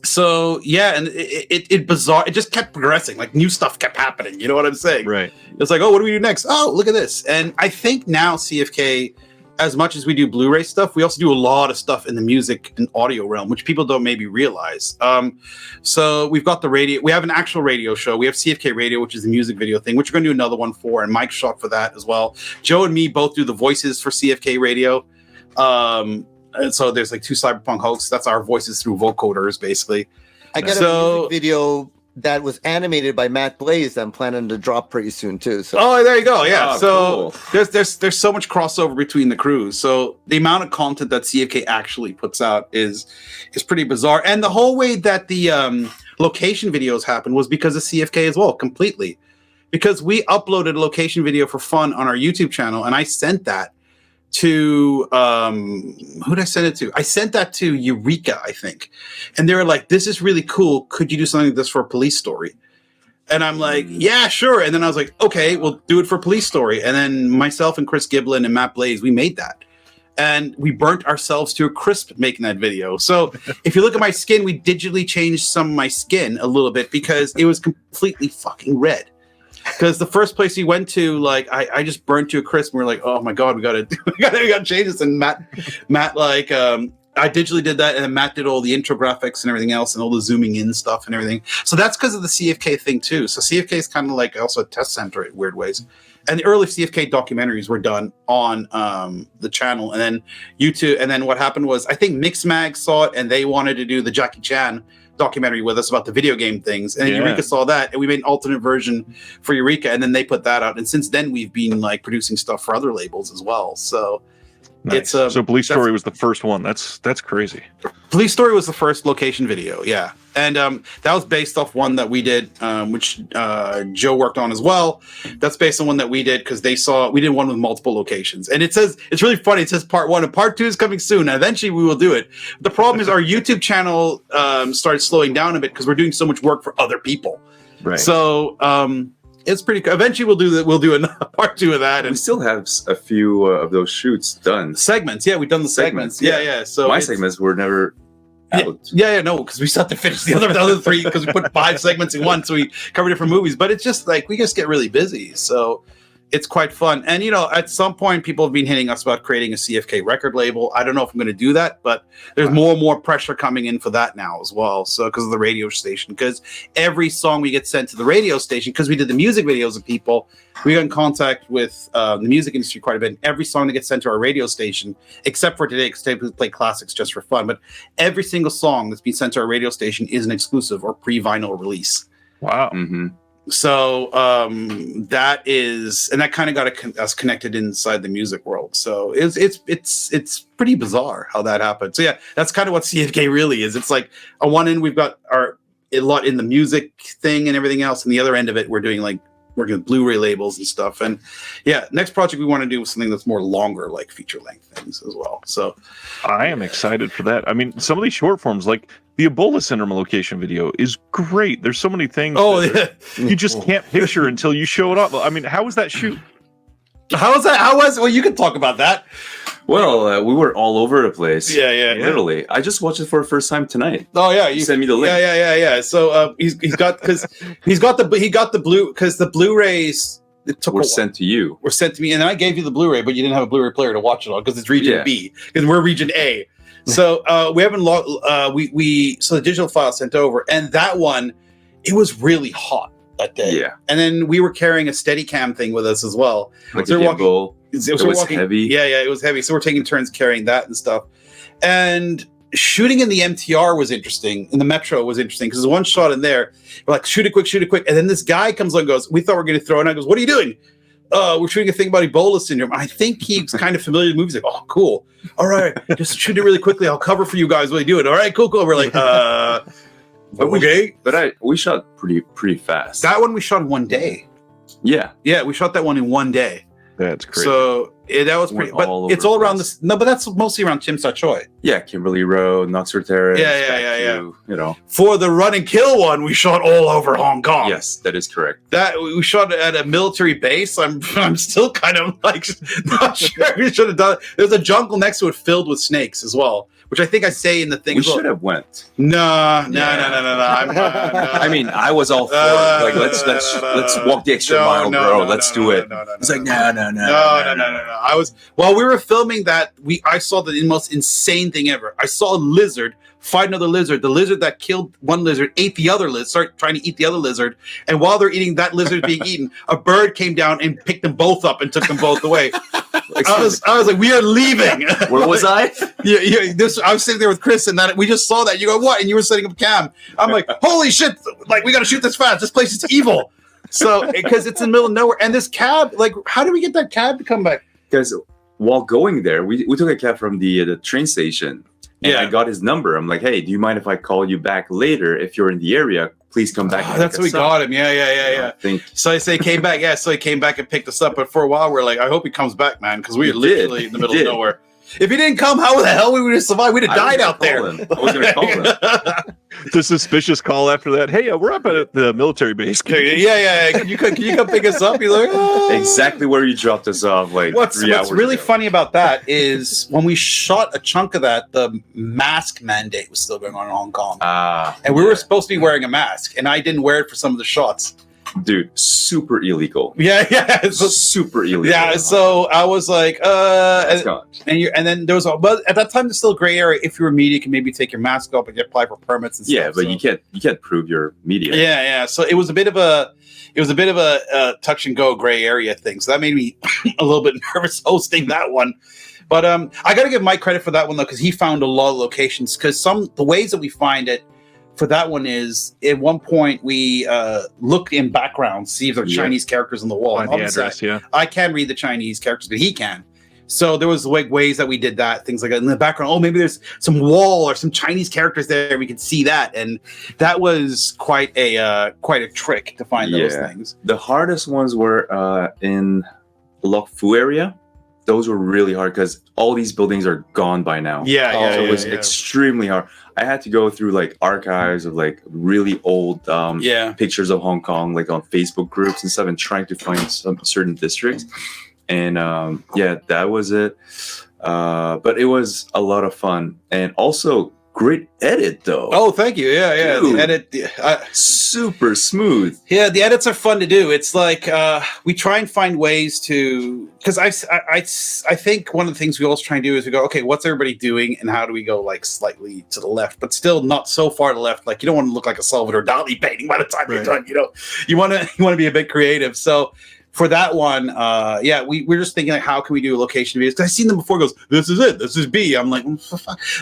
So yeah, and it bizarre. It just kept progressing. Like new stuff kept happening. You know what I'm saying? Right. It's like, oh, what do we do next? Oh, look at this. And I think now CFK, as much as we do Blu-ray stuff, we also do a lot of stuff in the music and audio realm, which people don't maybe realize. So we've got the radio. We have an actual radio show. We have CFK Radio, which is the music video thing, which we're going to do another one for, and Mike shot for that as well. Joe and me both do the voices for CFK Radio. And so there's like 2 cyberpunk hosts. That's our voices through vocoders, basically. I got a music video that was animated by Matt Blaze that I'm planning to drop pretty soon too. So there you go. Yeah. Oh, so cool. there's so much crossover between the crews. So the amount of content that CFK actually puts out is pretty bizarre. And the whole way that the location videos happened was because of CFK as well, completely. Because we uploaded a location video for fun on our YouTube channel, and I sent that to who did I send it to? I sent that to Eureka, I think. And they were like, "This is really cool. Could you do something like this for a police story?" And I'm like, "Yeah, sure." And then I was like, "Okay, we'll do it for Police Story." And then myself and Chris Giblin and Matt Blaze, we made that. And we burnt ourselves to a crisp making that video. So if you look at my skin, we digitally changed some of my skin a little bit because it was completely fucking red. Because the first place we went to, like, I just burnt to a crisp, and we were like, "Oh my god, we gotta change this." And Matt, like, I digitally did that, and then Matt did all the intro graphics and everything else, and all the zooming in stuff and everything. So that's because of the CFK thing too. So CFK is kind of like also a test center in weird ways. And the early CFK documentaries were done on the channel, and then YouTube. And then what happened was, I think Mixmag saw it, and they wanted to do the Jackie Chan documentary with us about the video game things, and Eureka saw that, and we made an alternate version for Eureka, and then they put that out, and since then we've been like producing stuff for other labels as well. So nice. It's so Police Story was the first one. That's crazy. Police Story was the first location video, yeah, and that was based off one that we did, which Joe worked on as well. That's based on one that we did because we did one with multiple locations, and it says, it's really funny. It says part 1 and part 2 is coming soon, and eventually we will do it. The problem is our YouTube channel started slowing down a bit because we're doing so much work for other people. Right. So it's pretty cool. Eventually we'll do another part 2 of that, We and still have a few of those shoots done. segments. Yeah, we've done the segments. Yeah. So my segments were never out. Yeah, no, because we still have to finish the other 3 because we put 5 segments in one, so we cover different movies. But it's just like we just get really busy, so it's quite fun. And at some point, people have been hitting us about creating a CFK record label. I don't know if I'm going to do that, but there's more and more pressure coming in for that now as well. So because of the radio station, because every song we get sent to the radio station, because we did the music videos of people, we got in contact with the music industry quite a bit. And every song that gets sent to our radio station, except for today, because today we play classics just for fun, but every single song that's been sent to our radio station is an exclusive or pre-vinyl release. Wow. Mm-hmm. So that kind of got us connected inside the music world. So it's pretty bizarre how that happened. So yeah, that's kind of what CFK really is. It's like on one end we've got a lot in the music thing and everything else, and the other end of it we're doing like working with Blu-ray labels and stuff. And yeah, next project we want to do is something that's more longer, like feature length things as well. So I am excited for that. I mean, some of these short forms, like the Ebola Syndrome location video, is great. There's so many things you just can't picture until you show it up. I mean, how was that shoot? Well, you can talk about that. Well, we were all over the place. Yeah. Literally. I just watched it for the first time tonight. Oh yeah, you sent me the link. Yeah. So he got the blue, because the Blu-rays were sent to you. Were sent to me, and then I gave you the Blu-ray, but you didn't have a Blu-ray player to watch it on because it's region B, because we're region A. So we haven't so the digital file sent over, and that one, it was really hot that day. Yeah. And then we were carrying a Steadicam thing with us as well. Like so a gimbal. It was heavy. Yeah, it was heavy. So we're taking turns carrying that and stuff. And shooting in the MTR was interesting. In the Metro was interesting because there's one shot in there. We're like, shoot it quick. And then this guy comes on and goes, we thought we were going to throw it. And I goes, what are you doing? we're shooting a thing about Ebola syndrome. I think he's kind of familiar with movies. Like, oh, cool. All right, just shoot it really quickly. I'll cover for you guys while you do it. All right, cool. We're like, okay. We shot pretty fast. That one we shot in one day. Yeah, we shot that one in one day. That's crazy. So that was pretty. But it's all around this. No, but that's mostly around Chim Sa Choi. Yeah, Kimberly Road, Knoxford Terrace. Yeah. You know, for the Run and Kill one, we shot all over Hong Kong. Yes, that is correct. That we shot at a military base. I'm still kind of like not sure we should have done it. There's a jungle next to it filled with snakes as well, which I think I say in the thing. We should have went. No. I mean, I was all for it. Like let's walk the extra mile, bro. Let's do it. It's like no. I was while we were filming that. I saw the most insane thing ever. I saw a lizard fight another lizard. The lizard that killed one lizard ate the other lizard. Started trying to eat the other lizard, and while they're eating that lizard being eaten, a bird came down and picked them both up and took them both away. I was like, we are leaving. Where was I? I was sitting there with Chris, and that we just saw that. You go, what? And you were setting up a cam. I'm like, holy shit! Like, we got to shoot this fast. This place is evil. So, because it's in the middle of nowhere, and this cab, like, how did we get that cab to come back? Because while going there, we took a cab from the train station, and I got his number. I'm like, hey, do you mind if I call you back later if you're in the area? Please come back. That's how we got him. Yeah. So I say came back. Yeah, so he came back and picked us up. But for a while, we're like, I hope he comes back, man, because we are literally in the middle of nowhere. If he didn't come, how the hell we would have survived? We'd have died out there. I was going to call him. The suspicious call after that. Hey, we're up at the military base. Yeah. Can you come pick us up? He's like, oh. Exactly where you dropped us off. Like what's really funny about that is when we shot a chunk of that, the mask mandate was still going on in Hong Kong, and we were supposed to be wearing a mask, and I didn't wear it for some of the shots. Dude, super illegal. Yeah. So super illegal. Yeah, so I was like, and then there was but at that time there's still a gray area. If you're a media, you can maybe take your mask off and apply for permits and stuff. Yeah, but you can't prove your media. Yeah. So it was a bit of a touch and go gray area thing. So that made me a little bit nervous hosting that one. But I got to give Mike credit for that one though, because he found a lot of locations. Because the ways that we find it for that one is at one point we look in background, see if there are Chinese characters on the wall. Find the address, I can read the Chinese characters, but he can. So there was ways that we did that, things like that in the background. Oh, maybe there's some wall or some Chinese characters there. We could see that, and that was quite a trick to find those things. The hardest ones were in Lok Fu area. Those were really hard because all these buildings are gone by now. So it was extremely hard. I had to go through like archives of like really old pictures of Hong Kong, like on Facebook groups and stuff, and trying to find some certain districts. And that was it. But it was a lot of fun, and also great edit though. Oh, thank you. Yeah. Dude, the edit, super smooth. Yeah, the edits are fun to do. It's like we try and find ways to, because I think one of the things we always try and do is we go, okay, what's everybody doing, and how do we go like slightly to the left, but still not so far to the left. Like you don't want to look like a Salvador Dali painting by the time you're done. You know, you want to be a bit creative. So for that one, we're just thinking like, how can we do location videos? Because I've seen them before. Goes, this is it. This is B. I'm like,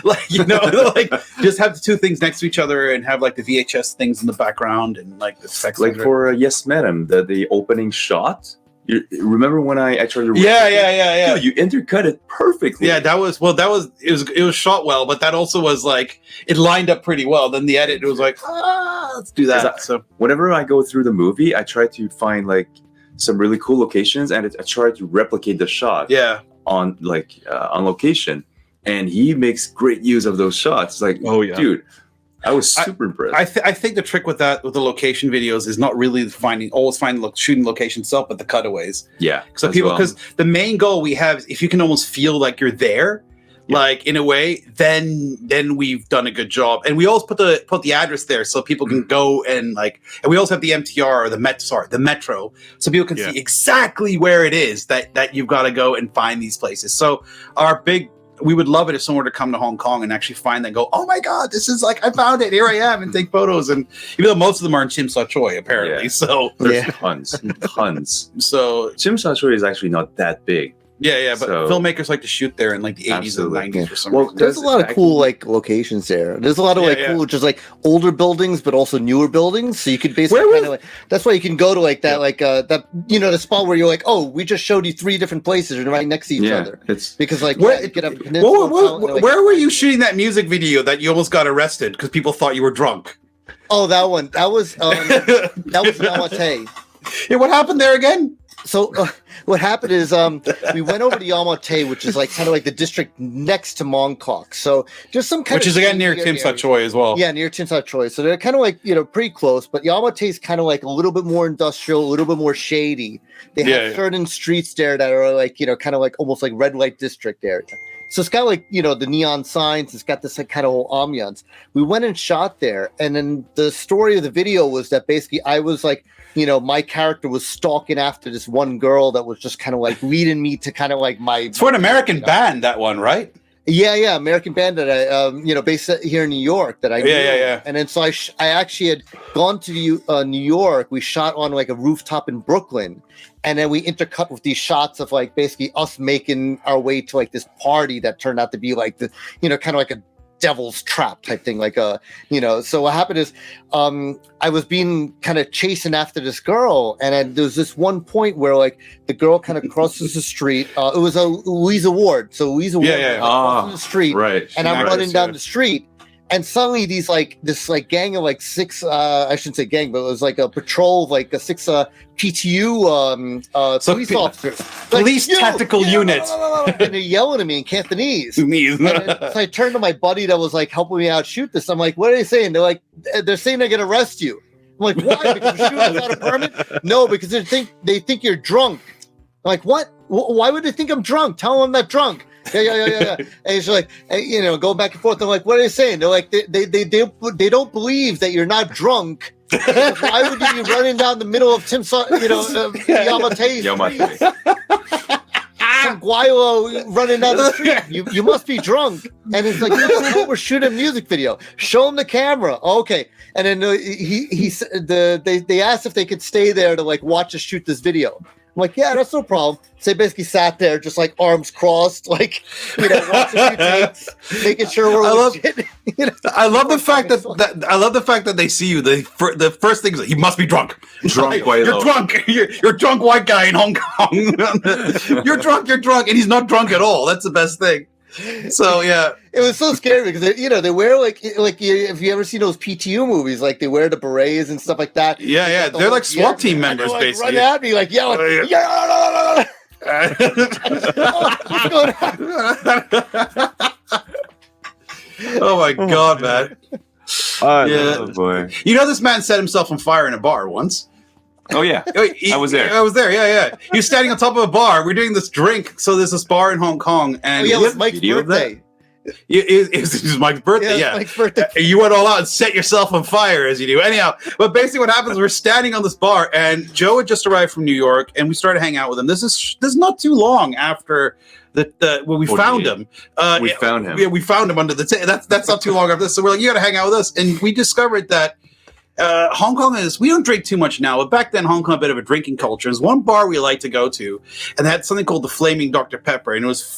like like just have the two things next to each other and have like the VHS things in the background and like the specs. Like for Yes Madam, the opening shot. You remember when I tried to? Yeah. Dude, you intercut it perfectly. Yeah, it was shot well, but that also was like it lined up pretty well. Then the edit, it was like, let's do that. So whenever I go through the movie, I try to find like some really cool locations, and I try to replicate the shot on location, and he makes great use of those shots. It's like, dude, I was super impressed. I think the trick with the location videos is not really shooting location itself, but the cutaways. Yeah. So because the main goal we have is if you can almost feel like you're there, like in a way, then we've done a good job. And we always put the address there so people can go and like, and we also have the MTR or the metro, so people can see exactly where it is that you've got to go and find these places. So we would love it if someone were to come to Hong Kong and actually find that and go, oh my God, this is like, I found it, here I am, and take photos. And even though most of them are in Chim Sa Choi, apparently. So there's tons. So Chim Sa Choi is actually not that big. Yeah, but filmmakers like to shoot there in like the 80s and 90s for some reason. There's a lot of cool like locations there. There's a lot of cool, just like older buildings, but also newer buildings. So you could basically kind of like, that's why you can go to like that, that the spot where you're like, oh, we just showed you 3 different places and right next to each other. It's because like where were you shooting that music video that you almost got arrested because people thought you were drunk? Oh, that one. That was Yamate. Yeah, what happened there again? So what happened is we went over to Yamate, which is like kind of like the district next to Mongkok. So just some kind which is again near Tim Sa Choi as well. Yeah, near Tim Sa Choi. So they're kind of like pretty close, but Yamate is kind of like a little bit more industrial, a little bit more shady. They have certain streets there that are like kind of like almost like red light district area. So it's got like the neon signs. It's got this like kind of whole ambiance. We went and shot there, and then the story of the video was that basically I was like, my character was stalking after this one girl that was just kind of like leading me to kind of like my. It's for an American band, that one, right? Yeah, American band that I, based here in New York that I knew. Yeah. And then so I actually had gone to New York. We shot on like a rooftop in Brooklyn, and then we intercut with these shots of like basically us making our way to like this party that turned out to be like the, kind of like a devil's trap type thing, like so what happened is I was being kind of chasing after this girl, and then there was this one point where like the girl kind of crosses the street. It was a Louisa Ward, so Louisa Ward crosses the street, right? And I'm running down the street, and suddenly this gang of like 6 I shouldn't say gang, but it was like a patrol of like a 6 PTU police officers, police tactical units, and they're yelling at me in Cantonese. So I turned to my buddy that was like helping me out shoot this. I'm like, what are they saying? They're saying they're gonna arrest you. I'm like, why? Because you're shooting without a permit? No, because they think you're drunk. I'm like, what? Why would they think I'm drunk? Tell them I'm not drunk. Yeah. And it's like, going back and forth. I'm like, what are they saying? They're like, they don't believe that you're not drunk. Why would you be running down the middle of Yamate? Some guaylo running down the street. You must be drunk. And it's like, we're shooting a music video. Show him the camera. Okay. And then they asked if they could stay there to like watch us shoot this video. I'm like, yeah, that's no problem. So they basically sat there, just like arms crossed, like watching a few takes, making sure we're legit. I love the fact that they see you. The first thing is he must be drunk. Drunk, you're drunk. You're a drunk white guy in Hong Kong. You're drunk, and he's not drunk at all. That's the best thing. So yeah, it was so scary because they wear like if you ever seen those PTU movies, like they wear the berets and stuff like that. Yeah, they're like SWAT team members, like, basically. Run at me like yelling, yeah. Oh my god, man! Oh boy! This man set himself on fire in a bar once. Oh yeah, I was there. Yeah. He was standing on top of a bar. We're doing this drink. So there's this bar in Hong Kong, and it was Mike's birthday. It was Mike's birthday. Yeah, Mike's birthday. You went all out and set yourself on fire as you do. Anyhow, but basically what happens, we're standing on this bar, and Joe had just arrived from New York, and we started hanging out with him. This is not too long after when we found him. We found him. Yeah, we found him under the table. That's not too long after this. So we're like, you got to hang out with us, and we discovered that. Hong Kong we don't drink too much now, but back then Hong Kong had a bit of a drinking culture. There's one bar we liked to go to, and they had something called the Flaming Dr. Pepper, and it was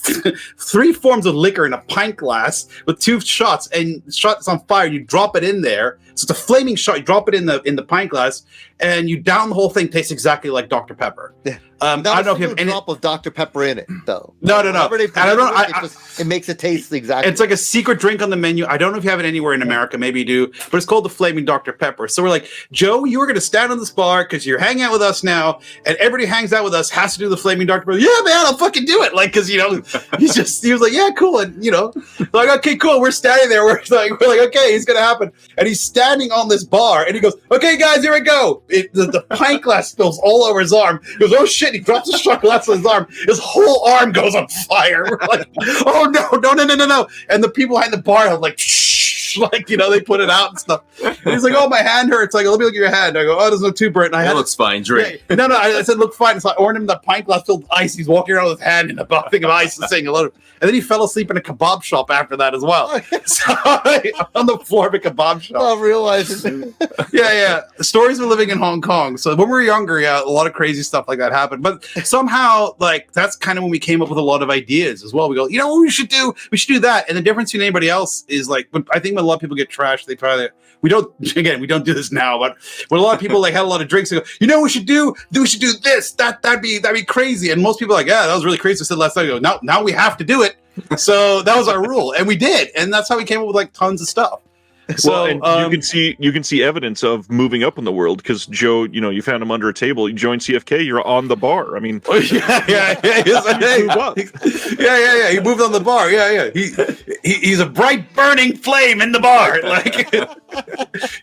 3 forms of liquor in a pint glass with 2 shots, and shots on fire, you drop it in there. So it's a flaming shot, you drop it in the pint glass, and you down the whole thing, tastes exactly like Dr. Pepper. Yeah. I don't know if you have any drop of Dr. Pepper in it, though. No. It makes it taste exactly. It's like a secret drink on the menu. I don't know if you have it anywhere in America. Maybe you do, but it's called the Flaming Dr. Pepper. So we're like, Joe, you were going to stand on this bar because you're hanging out with us now, and everybody who hangs out with us has to do the Flaming Dr. Pepper. Yeah, man, I'll fucking do it. Like, because he was like, yeah, cool, and like, okay, cool. We're standing there. We're like, okay, it's gonna happen, and he's standing on this bar, and he goes, okay, guys, here we go. The pint glass spills all over his arm. He goes, oh shit! He drops the shot glass on his arm. His whole arm goes on fire. We're like, oh no! And the people behind the bar are like, shh. like, you know, they put it out and stuff. And he's like, oh, my hand hurts. Like, let me look at your hand. I go, oh, doesn't look too burnt. And It looks fine, drink. Yeah, no, I said, look fine. So I ordered him the pint glass filled with ice. He's walking around with his hand in a thing of ice and saying hello. And then he fell asleep in a kebab shop after that as well. So on the floor of a kebab shop. Not realizing. Yeah. The stories of living in Hong Kong. So when we were younger, a lot of crazy stuff like that happened. But somehow, like, that's kind of when we came up with a lot of ideas as well. We go, you know what we should do? We should do that. And the difference between anybody else is like, I think when a lot of people get trashed, they try to. We don't do this now, but when a lot of people like had a lot of drinks, they go, you know what we should do? We should do this. That'd be crazy. And most people are like, yeah, that was really crazy. I said last night, I go, now we have to do it. So that was our rule, and we did, and that's how we came up with like tons of stuff. So well, and you can see evidence of moving up in the world because Joe, you know, you found him under a table. You joined CFK. You're on the bar. I mean, yeah. He moved on the bar. Yeah. He's a bright burning flame in the bar. Like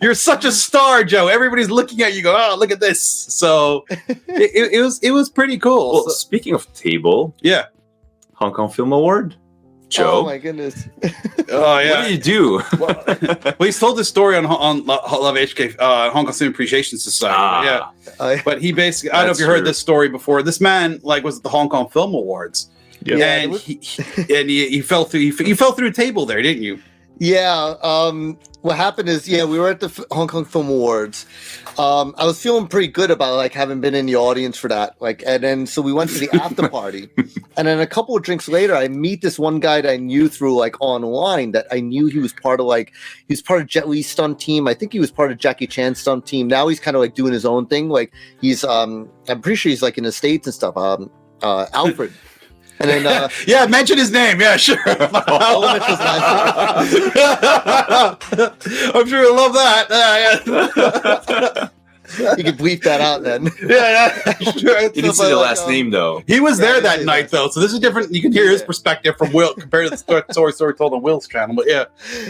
you're such a star, Joe. Everybody's looking at you. Go, oh, look at this. So it was pretty cool. Well, speaking of table, Hong Kong Film Award. Joe. Oh my goodness. Oh yeah. What do you do? Well, he's told this story on Love HK, Hong Kong Cinema Appreciation Society. But he basically, I don't know if you heard this story before. This man like was at the Hong Kong Film Awards. Yeah. And he fell through. You fell through a table there, didn't you? Yeah. What happened is, we were at the Hong Kong Film Awards. I was feeling pretty good about like having been in the audience for that. Like, and then so we went to the after party, and then a couple of drinks later, I meet this one guy that I knew through like online that I knew he was part of Jet Li's stunt team. I think he was part of Jackie Chan's stunt team. Now he's kind of like doing his own thing. Like he's, I'm pretty sure he's like in the States and stuff. Alfred. And then, mention his name. Yeah, sure. I'm sure you'll love that. You can bleep that out then. Sure. You didn't say the last name though. He was there that night though, so this is different. You can hear his perspective from Will compared to the story told on Will's channel. But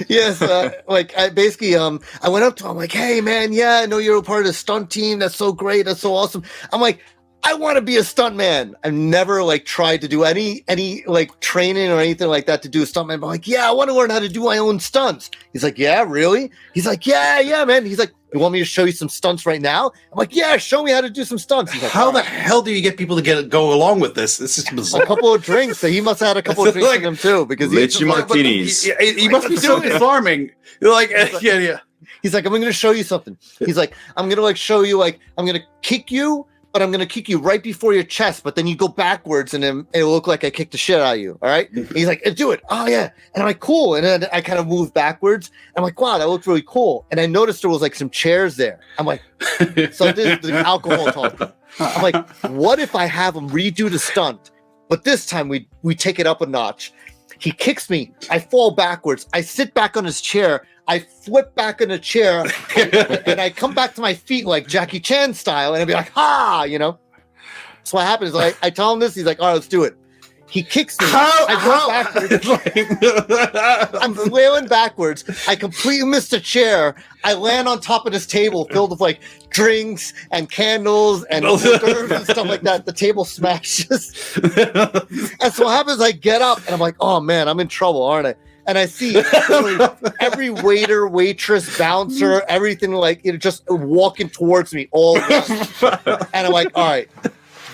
yes. Like I basically, I went up to him like, "Hey man, I know you're a part of the stunt team. That's so great. That's so awesome." I'm like, I want to be a stuntman. I've never like tried to do any like training or anything like that to do a stuntman. But I'm like, I want to learn how to do my own stunts. He's like, yeah, really? He's like, yeah, man. He's like, you want me to show you some stunts right now? I'm like, yeah, show me how to do some stunts. He's like, how the hell do you get people to go along with this? This is bizarre. A couple of drinks. So he must have had a couple of drinks with him too, because Litchi martinis. He must be so disarming. Like, yeah. He's like, I'm going to show you something. He's like, I'm going to like show you, like, I'm going to kick you, but I'm going to kick you right before your chest, but then you go backwards and then it'll look like I kicked the shit out of you. All right. And he's like, do it. Oh yeah. And I'm like, cool. And then I kind of moved backwards. I'm like, wow, that looked really cool. And I noticed there was like some chairs there. I'm like, so this is the alcohol talk. I'm like, what if I have him redo the stunt, but this time we take it up a notch. He kicks me. I fall backwards. I sit back on his chair. I flip back in the chair and I come back to my feet like Jackie Chan style, and I'd be like, ha, you know? So what happens is I tell him this, he's like, all right, let's do it. He kicks me. I go backwards. I'm flailing backwards. I completely miss the chair. I land on top of this table filled with like drinks and candles and hors d'oeuvres and stuff like that. The table smashes. And so what happens, I get up and I'm like, oh man, I'm in trouble, aren't I? And I see every waiter, waitress, bouncer, everything like just walking towards me all around. And I'm like, all right,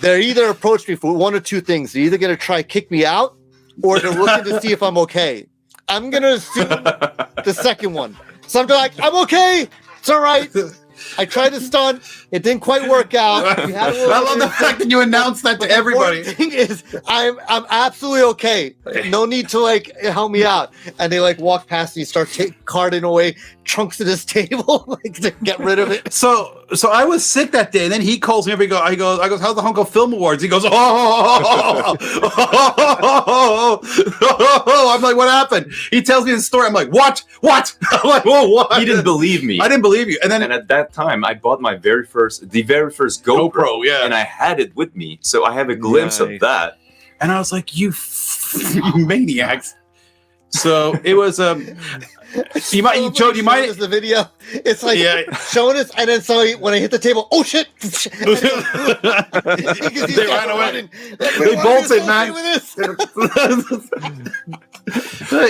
they're either approach me for one or two things. They're either going to try kick me out or they're looking to see if I'm okay. I'm going to assume the second one. So I'm like, I'm okay. It's all right. I tried to stunt. It didn't quite work out. I love the fact that you announced that to everybody. The thing is, I'm absolutely okay. No need to like help me out. And they like walk past me, start carting away chunks of this table, like to get rid of it. So I was sick that day, and then he calls me up. I goes, how's the Hong Kong Film Awards? He goes, I'm like, what happened? He tells me the story. I'm like, what? I'm like, whoa, what? He didn't believe me. I didn't believe you. And at that time, I bought my very first GoPro, yeah, and I had it with me, so I have a glimpse of that. And I was like, you maniacs. So it was you might Joe, you might the video. It's like showing us, and then so when I hit the table, oh shit! They ran away. They bolted, man.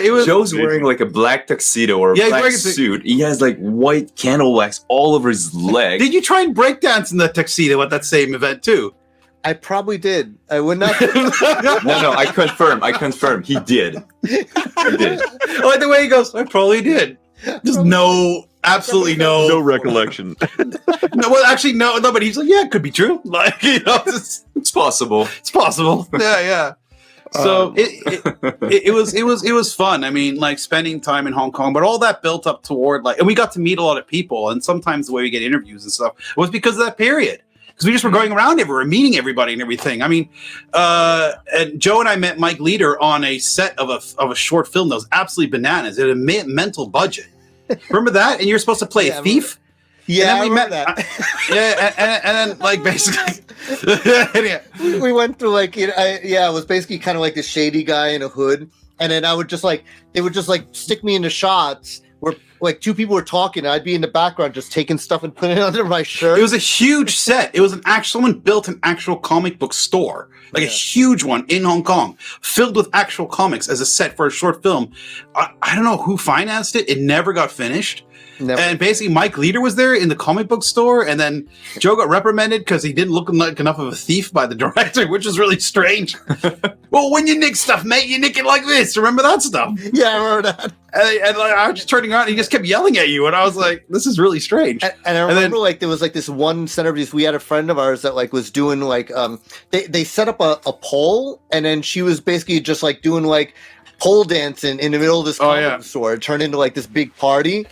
It was Joe's wearing like a black tuxedo or a black suit. He has like white candle wax all over his leg. Did you try and break dance in the tuxedo at that same event too? I probably did. I would not. No, I confirm. He did. He did. I like the way he goes, I probably did. Just absolutely no recollection. No, well, actually, no, but he's like, yeah, it could be true. Like, it's possible. It's possible. Yeah. So it was fun. I mean, like spending time in Hong Kong, but all that built up toward and we got to meet a lot of people, and sometimes the way we get interviews and stuff was because of that period. Because we just were going around everywhere, meeting everybody and everything. I mean, and Joe and I met Mike Leader on a set of a short film that was absolutely bananas. It had a mental budget. Remember that? And you're supposed to play a thief? Yeah, I remember that. And then like basically, we went through it was basically kind of like the shady guy in a hood, and then they would just stick me into shots where like two people were talking, and I'd be in the background just taking stuff and putting it under my shirt. It was a huge set. It was someone built an actual comic book store, a huge one in Hong Kong, filled with actual comics as a set for a short film. I don't know who financed it. It never got finished. Never. And basically, Mike Leader was there in the comic book store, and then Joe got reprimanded because he didn't look like enough of a thief by the director, which is really strange. Well, when you nick stuff, mate, you nick it like this. Remember that stuff? Yeah, I remember that. And I was just turning around, and he just kept yelling at you, and I was like, "This is really strange." And I remember there was this one centerpiece. We had a friend of ours that was doing they set up a pole, and then she was basically just doing pole dancing in the middle of this comic book store. It turned into this big party.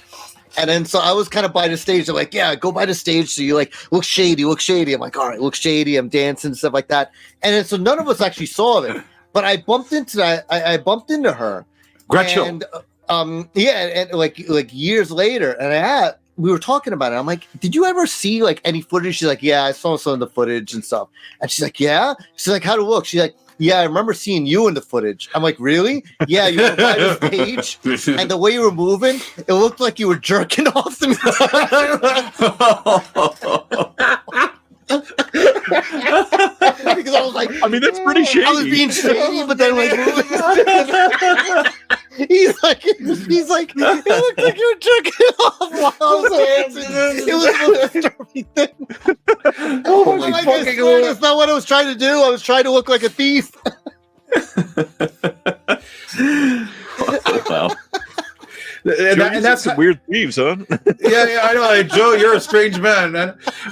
And then so I was kind of by the stage. They're like, yeah, go by the stage. So you look shady. I'm like, all right, look shady. I'm dancing, stuff like that. And then so none of us actually saw it. But I bumped into that. I bumped into her. Gretchen. And and years later, and we were talking about it. I'm like, did you ever see any footage? She's like, yeah, I saw some of the footage and stuff. And she's like, yeah. She's like, how'd it look? She's like, yeah, I remember seeing you in the footage. I'm like, really? Yeah, you were by this page, and the way you were moving, it looked like you were jerking off to me. Because I was like, I mean, that's pretty shady. I was being shady, but then he's like, it looked like you were jerking off while I was dancing. It was the most disturbing thing. Oh my God! That's not what I was trying to do. I was trying to look like a thief. Wow. And that's some weird thieves, huh? yeah, I know. Joe, you're a strange man.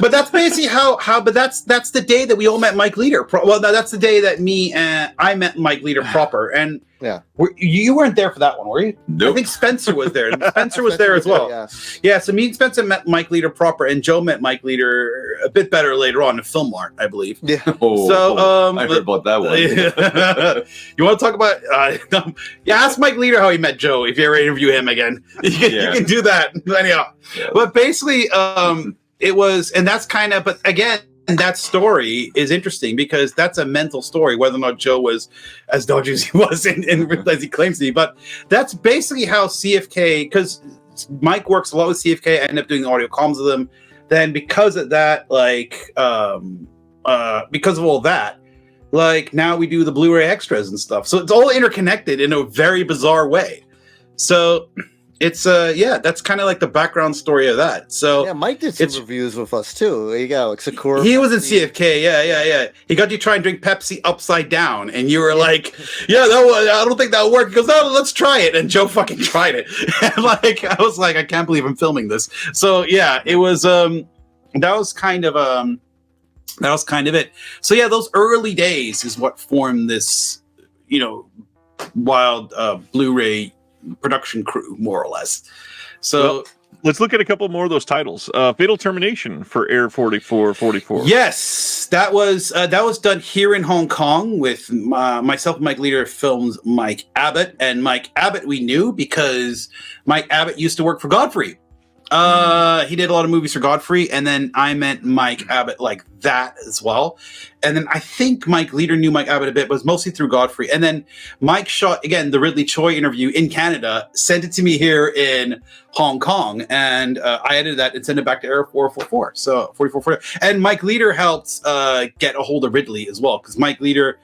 But that's basically but that's the day that we all met Mike Leader. That's the day that I met Mike Leader proper. And you weren't there for that one, were you? Nope. I think Spencer was there. Spencer was there as well. Yeah, so me and Spencer met Mike Leader proper, and Joe met Mike Leader a bit better later on in Film Art, I believe. Yeah. I heard about that one. You want to talk about? Ask Mike Leader how he met Joe. If you ever interview him again, you can do that. Anyhow, but basically, it was, and that's kind of. But again, that story is interesting because that's a mental story. Whether or not Joe was as dodgy as he was, and as he claims to be, but that's basically how CFK. Because Mike works a lot with CFK. I end up doing audio comms with them. Then because of that, because of all that, now we do the Blu-ray extras and stuff. So it's all interconnected in a very bizarre way. So it's that's kind of the background story of that. So yeah, Mike did some reviews with us too. There you go, Sakura. He was in CFK. Yeah. He got you try and drink Pepsi upside down, and you were like, "Yeah, I don't think that'll work." He goes, "No, let's try it." And Joe fucking tried it. And I was like, "I can't believe I'm filming this." So yeah, it was. That was kind of it. So yeah, those early days is what formed this, wild Blu-ray production crew, more or less. So let's look at a couple more of those titles. Fatal Termination for Air 4444. Yes, that was done here in Hong Kong with myself and Mike Leader films Mike Abbott. And Mike Abbott we knew because Mike Abbott used to work for Godfrey. He did a lot of movies for Godfrey, and then I met Mike Abbott like that as well. And then I think Mike Leader knew Mike Abbott a bit, but it was mostly through Godfrey. And then Mike shot, again, the Ridley Choi interview in Canada, sent it to me here in Hong Kong, and I edited that and sent it back to Error 444. So 44. And Mike Leader helped get a hold of Ridley as well, because Mike Leader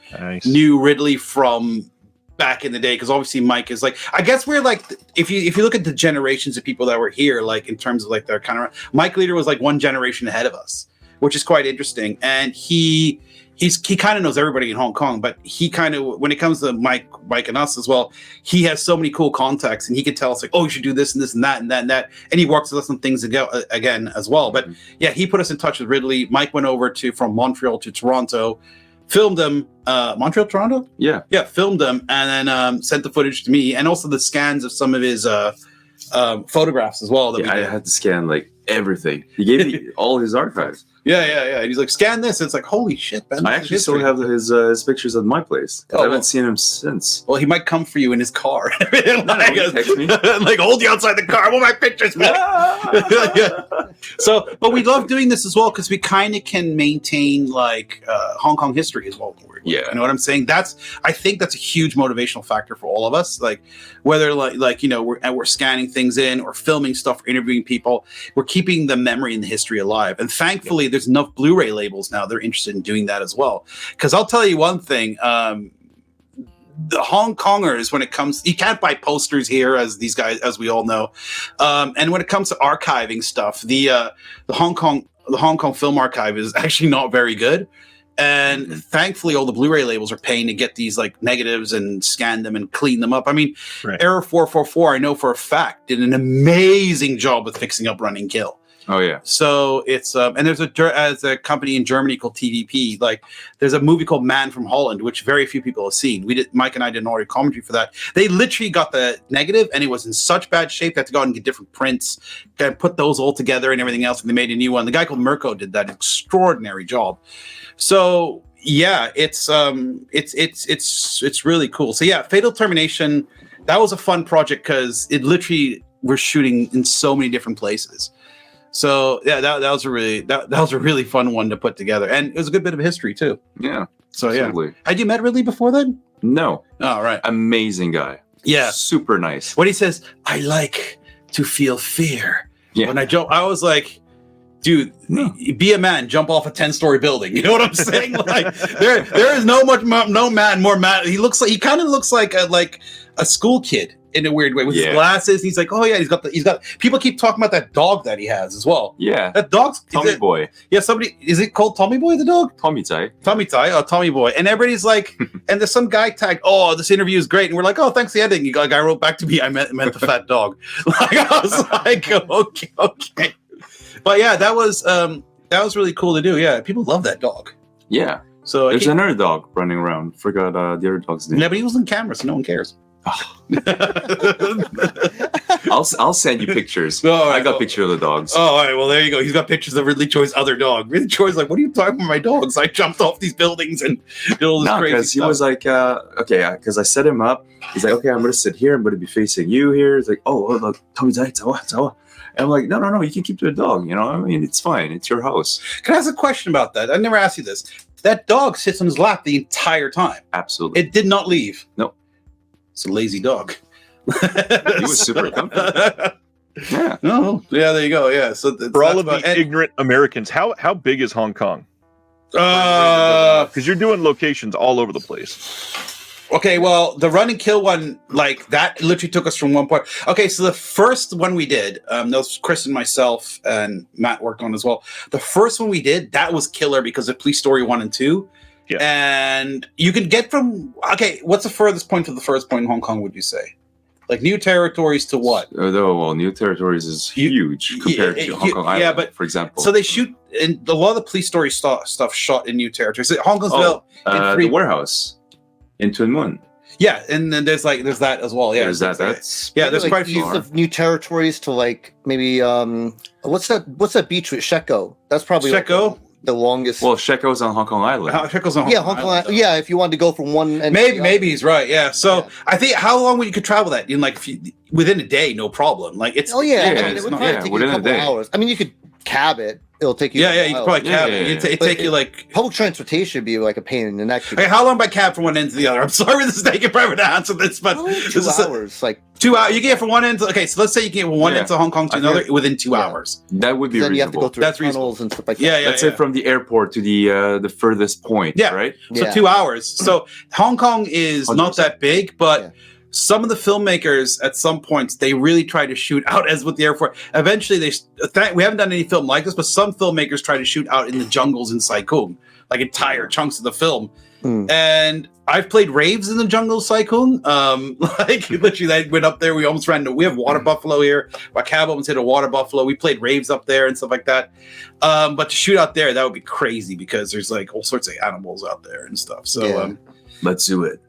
knew Ridley from back in the day, because obviously Mike is like, I guess we're like, if you look at the generations of people that were here, like in terms of like their kind of, Mike Leader was like one generation ahead of us, which is quite interesting. And he kind of knows everybody in Hong Kong, but he kind of, when it comes to Mike and us as well, he has so many cool contacts, and he could tell us like, oh, you should do this and this and that and that and that, and he works with us on things again as well. But yeah, he put us in touch with Ridley. Mike went over from Montreal to Toronto, filmed them, Montreal, Toronto? Yeah, filmed them, and then sent the footage to me, and also the scans of some of his photographs as well. I had to scan like everything. He gave me all his archives. Yeah. And he's like, scan this. It's like, holy shit, man. I actually still have his pictures at my place. I haven't seen him since. Well, he might come for you in his car. Text me. Like, hold you outside the car. I want my pictures back. So, but we love doing this as well, because we kind of can maintain like Hong Kong history as well. Yeah, you know what I'm saying? I think that's a huge motivational factor for all of us. Like, whether like you know, we're scanning things in or filming stuff or interviewing people, we're keeping the memory and the history alive. And thankfully, there's enough Blu-ray labels now that are interested in doing that as well. Because I'll tell you one thing. The Hong Kongers, when it comes, you can't buy posters here, as these guys, as we all know. And when it comes to archiving stuff, the Hong Kong Film Archive is actually not very good. And thankfully, all the Blu-ray labels are paying to get these like negatives and scan them and clean them up. I mean, Error 444, I know for a fact, did an amazing job with fixing up Running Kill. Oh yeah. So it's and there's a company in Germany called TVP. Like, there's a movie called Man from Holland, which very few people have seen. Mike and I did an audio commentary for that. They literally got the negative, and it was in such bad shape they had to go out and get different prints, and put those all together and everything else, and they made a new one. The guy called Mirko did that extraordinary job. So yeah, it's really cool. So yeah, Fatal Termination, that was a fun project because it literally, we're shooting in so many different places. So yeah, that was a really fun one to put together, and it was a good bit of history too. Yeah. So absolutely. Yeah, had you met Ridley before then? No. Oh, right. Amazing guy. Yeah. Super nice. When he says, "I like to feel fear," yeah. When I jump, I was like, dude, be a man, jump off a 10-story building. You know what I'm saying? Like, there is no man more mad. He kind of looks like a school kid in a weird way with his glasses. He's like, oh yeah, he's got people keep talking about that dog that he has as well. Yeah. That dog's Tommy Boy. Yeah, is it called Tommy Boy, the dog? Tommy Tai. Oh, Tommy Boy. And everybody's like, and there's some guy tagged, oh, this interview is great. And we're like, oh, thanks for the editing. A guy wrote back to me, I meant the fat dog. Like, I was like, okay. But yeah, that was really cool to do. Yeah, people love that dog. Yeah. So there's another dog running around. Forgot the other dog's name. Yeah, but he was on camera, so no one cares. I'll send you pictures. I got pictures of the dogs. Oh, all right. Well, there you go. He's got pictures of Ridley Choi's other dog. Ridley Choi's like, what are you talking about my dogs? I jumped off these buildings and did all this crazy stuff. He was like, because I set him up. He's like, okay, I'm going to sit here. I'm going to be facing you here. He's like, look, Tommy Zai, and I'm like, no, you can keep the dog. You know, I mean, it's fine. It's your house. Can I ask a question about that? I never asked you this. That dog sits on his lap the entire time. Absolutely. It did not leave. No. It's a lazy dog. He was super comfortable. Yeah. No. Yeah, there you go. Yeah. So for all of the ignorant Americans, how big is Hong Kong? Because you're doing locations all over the place. Okay, well, the Run and Kill one, like, that literally took us from one point. Okay, so the first one we did, that was Chris and myself and Matt worked on as well. The first one we did, that was killer because of Police Story 1 and 2. Yeah. And you could get from, okay, what's the furthest point to the first point in Hong Kong, would you say? Like New Territories to what? Well, New Territories is huge compared to Hong Kong Island, but, for example. So they shoot, and a lot of the Police Story stuff shot in New Territories. Hong Kong's built in the warehouse. In Tuen Mun. Yeah, and then there's that as well. Yeah, there's that. That's there's like quite a few of New Territories to like maybe what's that beach with Sheko? That's probably Sheko. the longest. Well, Sheko's on Hong Kong Island. Sheko's on Hong Kong Island. Yeah, if you wanted to go from one end. Maybe he's right. Yeah. So I think how long would you could travel that in like within a day? No problem. Like it's. Oh yeah, I mean, it would probably take you a couple hours. I mean, you could cab it. It'll take you. Yeah, you could probably cab it. It'd take you like public transportation would be like a pain in the neck. Okay, how long by cab from one end to the other? I'm sorry, this is taking forever to answer this, but 2 hours. Like 2 hours. You can get from one end to okay. So let's say you can get from one end to Hong Kong to another within 2 hours. That would be then reasonable. You have to go through That's tunnels and stuff like that. Yeah. Let's say from the airport to the furthest point. Yeah, right. So 2 hours. So Hong Kong is 100%. Not that big, but. Some of the filmmakers at some points they really try to shoot out as with the airport. Eventually, we haven't done any film like this, but some filmmakers try to shoot out in the jungles in Sai Kung, like entire chunks of the film. And I've played raves in the jungle, Sai Kung. Like literally, I went up there. We almost ran into. We have water buffalo here. My cab almost hit a water buffalo. We played raves up there and stuff like that. But to shoot out there, that would be crazy because there's like all sorts of animals out there and stuff. So let's do it.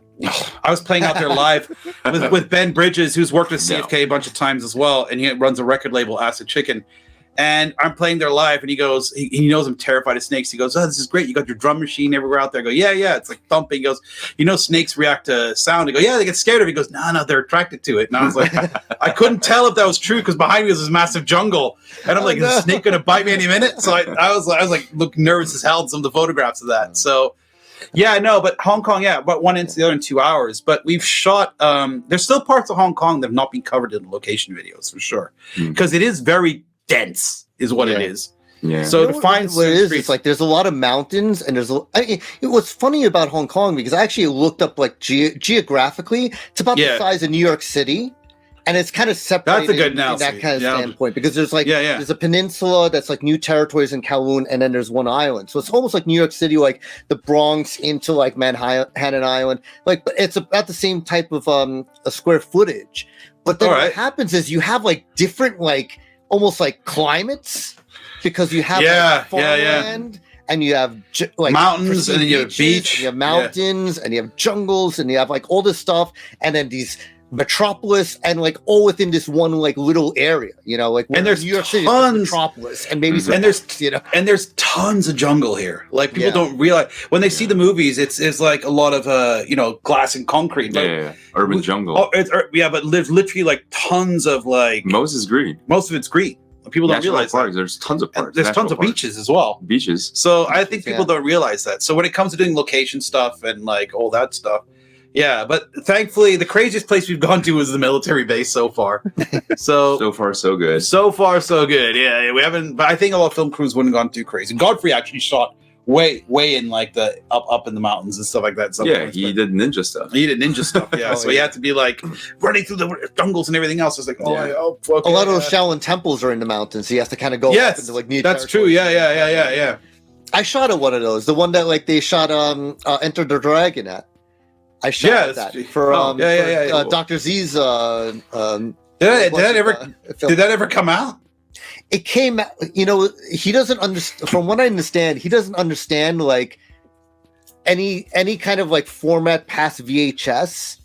I was playing out there live with Ben Bridges, who's worked with CFK a bunch of times as well, and he runs a record label, Acid Chicken. And I'm playing there live, and he goes, he knows I'm terrified of snakes. He goes, "Oh, this is great. You got your drum machine everywhere out there." I go, yeah. It's like thumping. He goes, "You know, snakes react to sound." I go, "Yeah, they get scared of it." He goes, No, they're attracted to it. And I was like, I couldn't tell if that was true because behind me was this massive jungle, and I'm like, "Is the snake going to bite me any minute?" So I was like, look nervous as hell in some of the photographs of that. So. Yeah, no, but Hong Kong, but one end to the other in 2 hours. But we've shot, there's still parts of Hong Kong that have not been covered in location videos for sure. Because it is very dense, is what it is. Yeah. So to find what it is, it's like there's a lot of mountains, and what's funny about Hong Kong, because I actually looked up like geographically, it's about the size of New York City. And it's kind of separated in that kind of standpoint because there's like there's a peninsula that's like New Territories in Kowloon, and then there's one island. So it's almost like New York City, like the Bronx into like Manhattan Island. Like, but it's about the same type of a square footage. But then what happens is you have like different like almost like climates because you have like, farmland. And you have like mountains, and then you have beach, and you have mountains, and you have jungles, and you have like all this stuff, and then these metropolis, and like all within this one like little area, you know, like and there's New York City, tons, metropolis, and maybe and there's tons of jungle here. Like people don't realize when they see the movies, it's like a lot of glass and concrete, urban jungle. But there's literally like tons of like most of it's green. People don't realize parks. There's tons of parks. There's tons of beaches as well. Beaches. So I think people don't realize that. So when it comes to doing location stuff and like all that stuff, but thankfully the craziest place we've gone to was the military base so far. So far so good. So far so good. Yeah, we haven't. But I think a lot of film crews wouldn't have gone too crazy. Godfrey actually shot way in like the up in the mountains and stuff like that. He did ninja stuff. Yeah, so he had to be like running through the jungles and everything else. It's like, a lot of those Shaolin temples are in the mountains. So you have to kind of go up into like new that's true. Yeah. I shot at one of those. The one that like they shot Enter the Dragon at. I shot that for Dr. Z's. Did that ever come out? It came out, he doesn't understand, from what I understand, he doesn't understand like any kind of like format past VHS.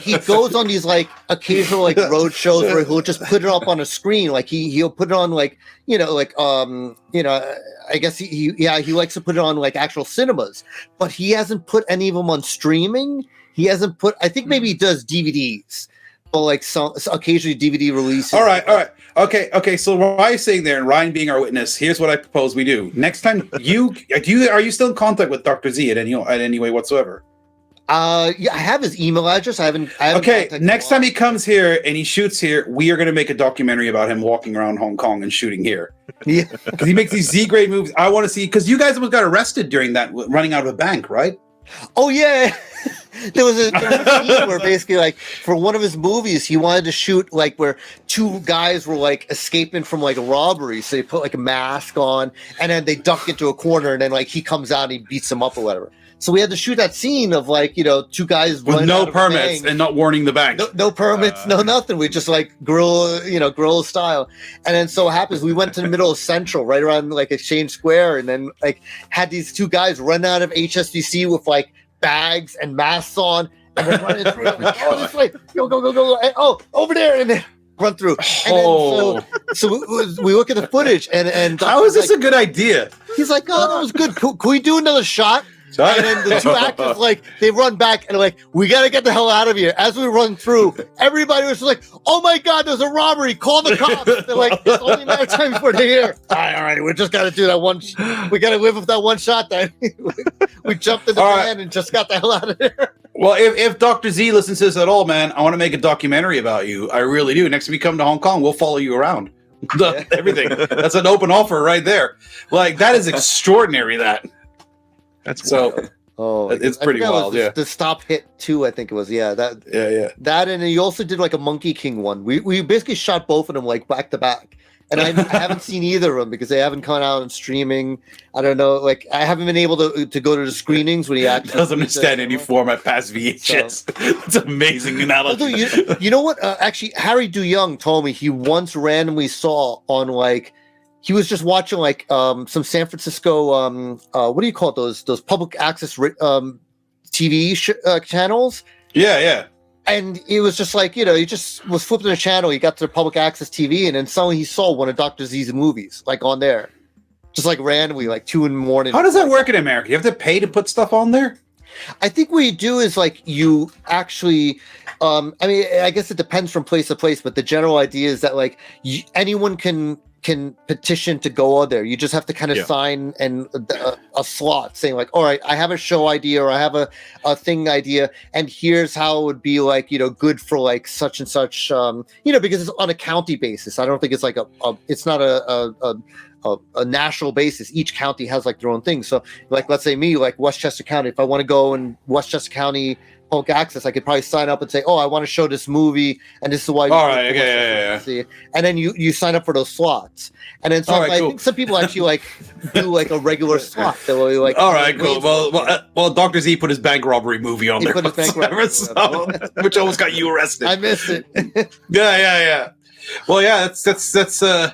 he goes on these like occasional like road shows where he'll just put it up on a screen. Like he'll put it on like, I guess he likes to put it on like actual cinemas, but he hasn't put any of them on streaming. He hasn't put, I think maybe he does DVDs. But like some occasionally DVD releases. All right. Okay. So while you're sitting there and Ryan being our witness, here's what I propose we do. Next time are you still in contact with Dr. Z at any way whatsoever? I have his email address. I haven't next time he comes here and he shoots here, we are going to make a documentary about him walking around Hong Kong and shooting here. Yeah, because he makes these Z-grade movies. I want to see, because you guys almost got arrested during that running out of a bank, right? Oh yeah. There was a scene where basically, like, for one of his movies, he wanted to shoot like where two guys were like escaping from like a robbery. So they put like a mask on, and then they duck into a corner, and then like he comes out and he beats them up or whatever. So we had to shoot that scene of like, two guys with no permits and not warning the bank. No permits, no nothing. We just like guerrilla style. And then so it happens we went to the middle of Central, right around like Exchange Square, and then like had these two guys run out of HSBC with like bags and masks on, and then running through. Like, oh, this way, go! And, oh, over there, and then run through. And then, so we look at the footage, and how is this a good idea? He's like, oh, that was good. Can we do another shot? And then the two actors, like, they run back and like, we got to get the hell out of here. As we run through, everybody was like, oh my God, there's a robbery. Call the cops. They're like, it's only a matter of time before they're here. All right, we just got to do that one. We got to live with that one shot. That we jumped in the van and just got the hell out of there. Well, if Dr. Z listens to this at all, man, I want to make a documentary about you. I really do. Next time you come to Hong Kong, we'll follow you around. Everything. That's an open offer right there. Like, that is extraordinary, that. That's so. wild. Oh, it's pretty wild. Yeah, the Stop Hit 2, I think it was. Yeah, that. Yeah. That, and you also did like a Monkey King one. We basically shot both of them like back to back, and I haven't seen either of them because they haven't come out on streaming. I don't know. Like, I haven't been able to go to the screenings when he actually doesn't understand any format past VHS. So. It's amazing analogy. You know what? Actually, Harry DeYoung told me he once randomly saw on like. He was just watching like some San Francisco what do you call it, those public access TV channels? Yeah. And it was just like, he just was flipping the channel. He got to the public access TV, and then suddenly he saw one of Dr. Z's movies like on there, just like randomly, like 2 a.m. How does that work in America? You have to pay to put stuff on there? I think what you do is like you actually. I mean, I guess it depends from place to place, but the general idea is that like anyone can petition to go on there. You just have to kind of sign a slot saying like, all right, I have a show idea or I have a thing idea, and here's how it would be like, good for like such and such, because it's on a county basis. I don't think it's like it's not a national basis. Each county has like their own thing. So like, let's say me, like Westchester County, if I want to go in Westchester County public access, I could probably sign up and say, oh, I want to show this movie, and this is why. All right, yeah. And then you sign up for those slots, and then I think some people actually like do like a regular slot. So like, all right, cool. Well, Dr. Z put his bank robbery movie on there, which almost got you arrested. I missed it. Yeah. Well, yeah, that's that.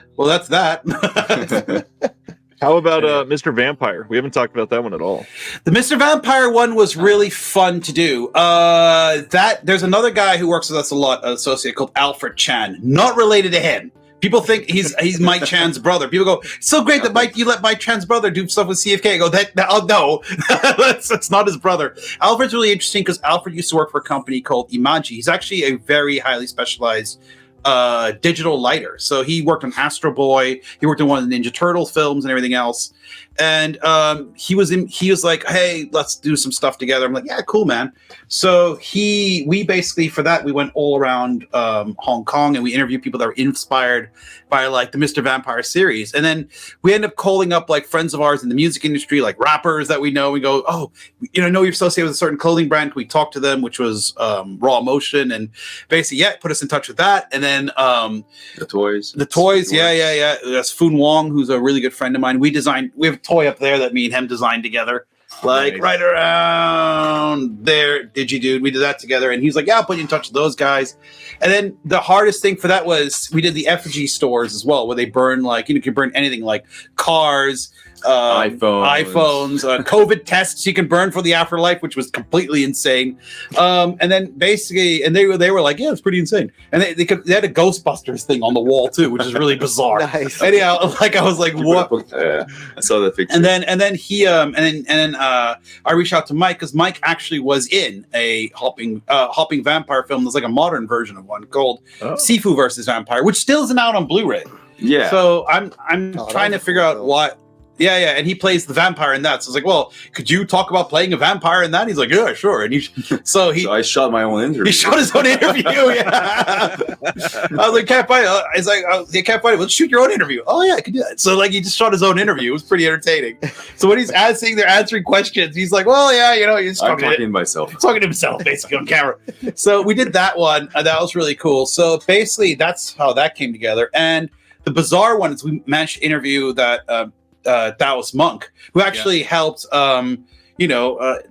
How about Mr. Vampire? We haven't talked about that one at all. The Mr. Vampire one was really fun to do. There's another guy who works with us a lot, an associate called Alfred Chan. Not related to him. People think he's Mike Chan's brother. People go, it's so great that you let Mike Chan's brother do stuff with CFK. I go, no, that's not his brother. Alfred's really interesting because Alfred used to work for a company called Imaji. He's actually a very highly specialized digital lighter. So he worked on Astro Boy. He worked on one of the Ninja Turtle films and everything else. And he was like, hey, let's do some stuff together. I'm like, yeah, cool, man. So we basically, for that, we went all around Hong Kong and we interviewed people that were inspired by like the Mr. Vampire series. And then we end up calling up like friends of ours in the music industry, like rappers that we know. We go, oh, I know you're associated with a certain clothing brand. We talked to them, which was Raw Motion, and basically, put us in touch with that. And then the toys. Yeah. That's Foon Wong, who's a really good friend of mine. We have a toy up there that me and him designed together. Like right around there, Digi-Dude. We did that together, and he's like, yeah, I'll put you in touch with those guys. And then the hardest thing for that was we did the effigy stores as well, where they burn like, you can burn anything like cars, iPhones, COVID tests you can burn for the afterlife, which was completely insane. And then basically, and they were like, yeah, it's pretty insane. And they had a Ghostbusters thing on the wall too, which is really bizarre. Nice. Anyhow, like I was like, what? I saw that picture. And then I reached out to Mike because Mike actually was in a hopping vampire film. There's like a modern version of one called Sifu versus Vampire, which still isn't out on Blu-ray. Yeah. So I'm trying to figure out what. Yeah, and he plays the vampire in that. So I was like, well, could you talk about playing a vampire in that? He's like, yeah, sure. And so I shot my own interview. He shot his own interview, yeah. I was like, can't fight it. He's like, you can't fight it. Let's shoot your own interview. Oh, yeah, I can do that. So, like, he just shot his own interview. It was pretty entertaining. So when he's answering questions, he's like, well, yeah, he's talking to himself. Talking to himself, basically, on camera. So we did that one. That was really cool. So basically, that's how that came together. And the bizarre one is we managed to interview that Taoist monk who actually helped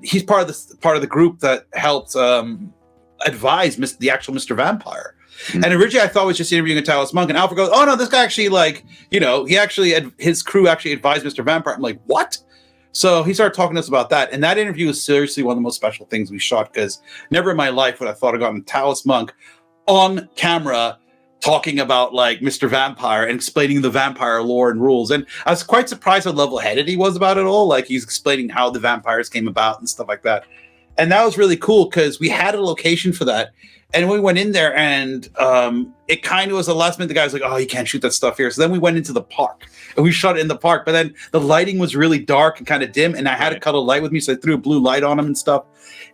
he's part of the group that helped advise the actual Mr. Vampire. And originally I thought it was just interviewing a Taoist monk, and Alfred goes, oh no, this guy actually his crew actually advised Mr. Vampire. I'm like, what? So he started talking to us about that, and that interview is seriously one of the most special things we shot, because never in my life would I thought I'd gotten a Taoist monk on camera talking about like Mr. Vampire and explaining the vampire lore and rules. And I was quite surprised how level-headed he was about it all. Like he's explaining how the vampires came about and stuff like that. And that was really cool because we had a location for that. And we went in there and it kind of was the last minute. The guy was like, oh, you can't shoot that stuff here. So then we went into the park and we shot it in the park. But then the lighting was really dark and kind of dim. And I had a cut of light with me. So I threw a blue light on him and stuff.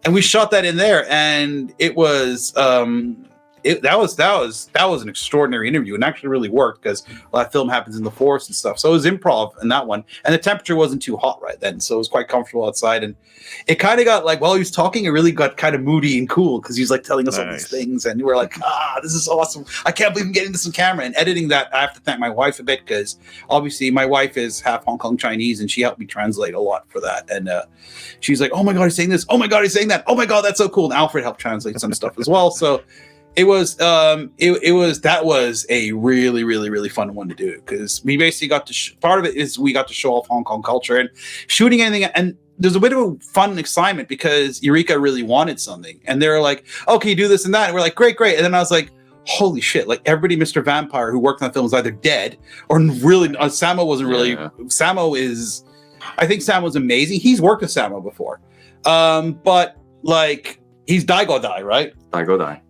And we shot that in there. And it was... that was an extraordinary interview and actually really worked because a lot of film happens in the forest and stuff. So it was improv in that one, and the temperature wasn't too hot right then, so it was quite comfortable outside. And it kind of got like while he was talking, it really got kind of moody and cool because he was like telling us all these things, and we were like, this is awesome! I can't believe I'm getting this on camera. And editing that, I have to thank my wife a bit because obviously my wife is half Hong Kong Chinese, and she helped me translate a lot for that. And she's like, oh my god, he's saying this! Oh my god, he's saying that! Oh my god, that's so cool! And Alfred helped translate some stuff as well. So. It was that was a really, really, really fun one to do because we basically got to part of it is we got to show off Hong Kong culture and shooting anything. And there's a bit of a fun excitement because Eureka really wanted something and they were like, oh, can you do this and that? And we're like, great. And then I was like, holy shit, like everybody, Mr. Vampire who worked on the film was either dead or really, Samo wasn't really, Samo is, I think Samo's amazing. He's worked with Samo before. But like, he's Daigo Dai, right? Daigo Dai.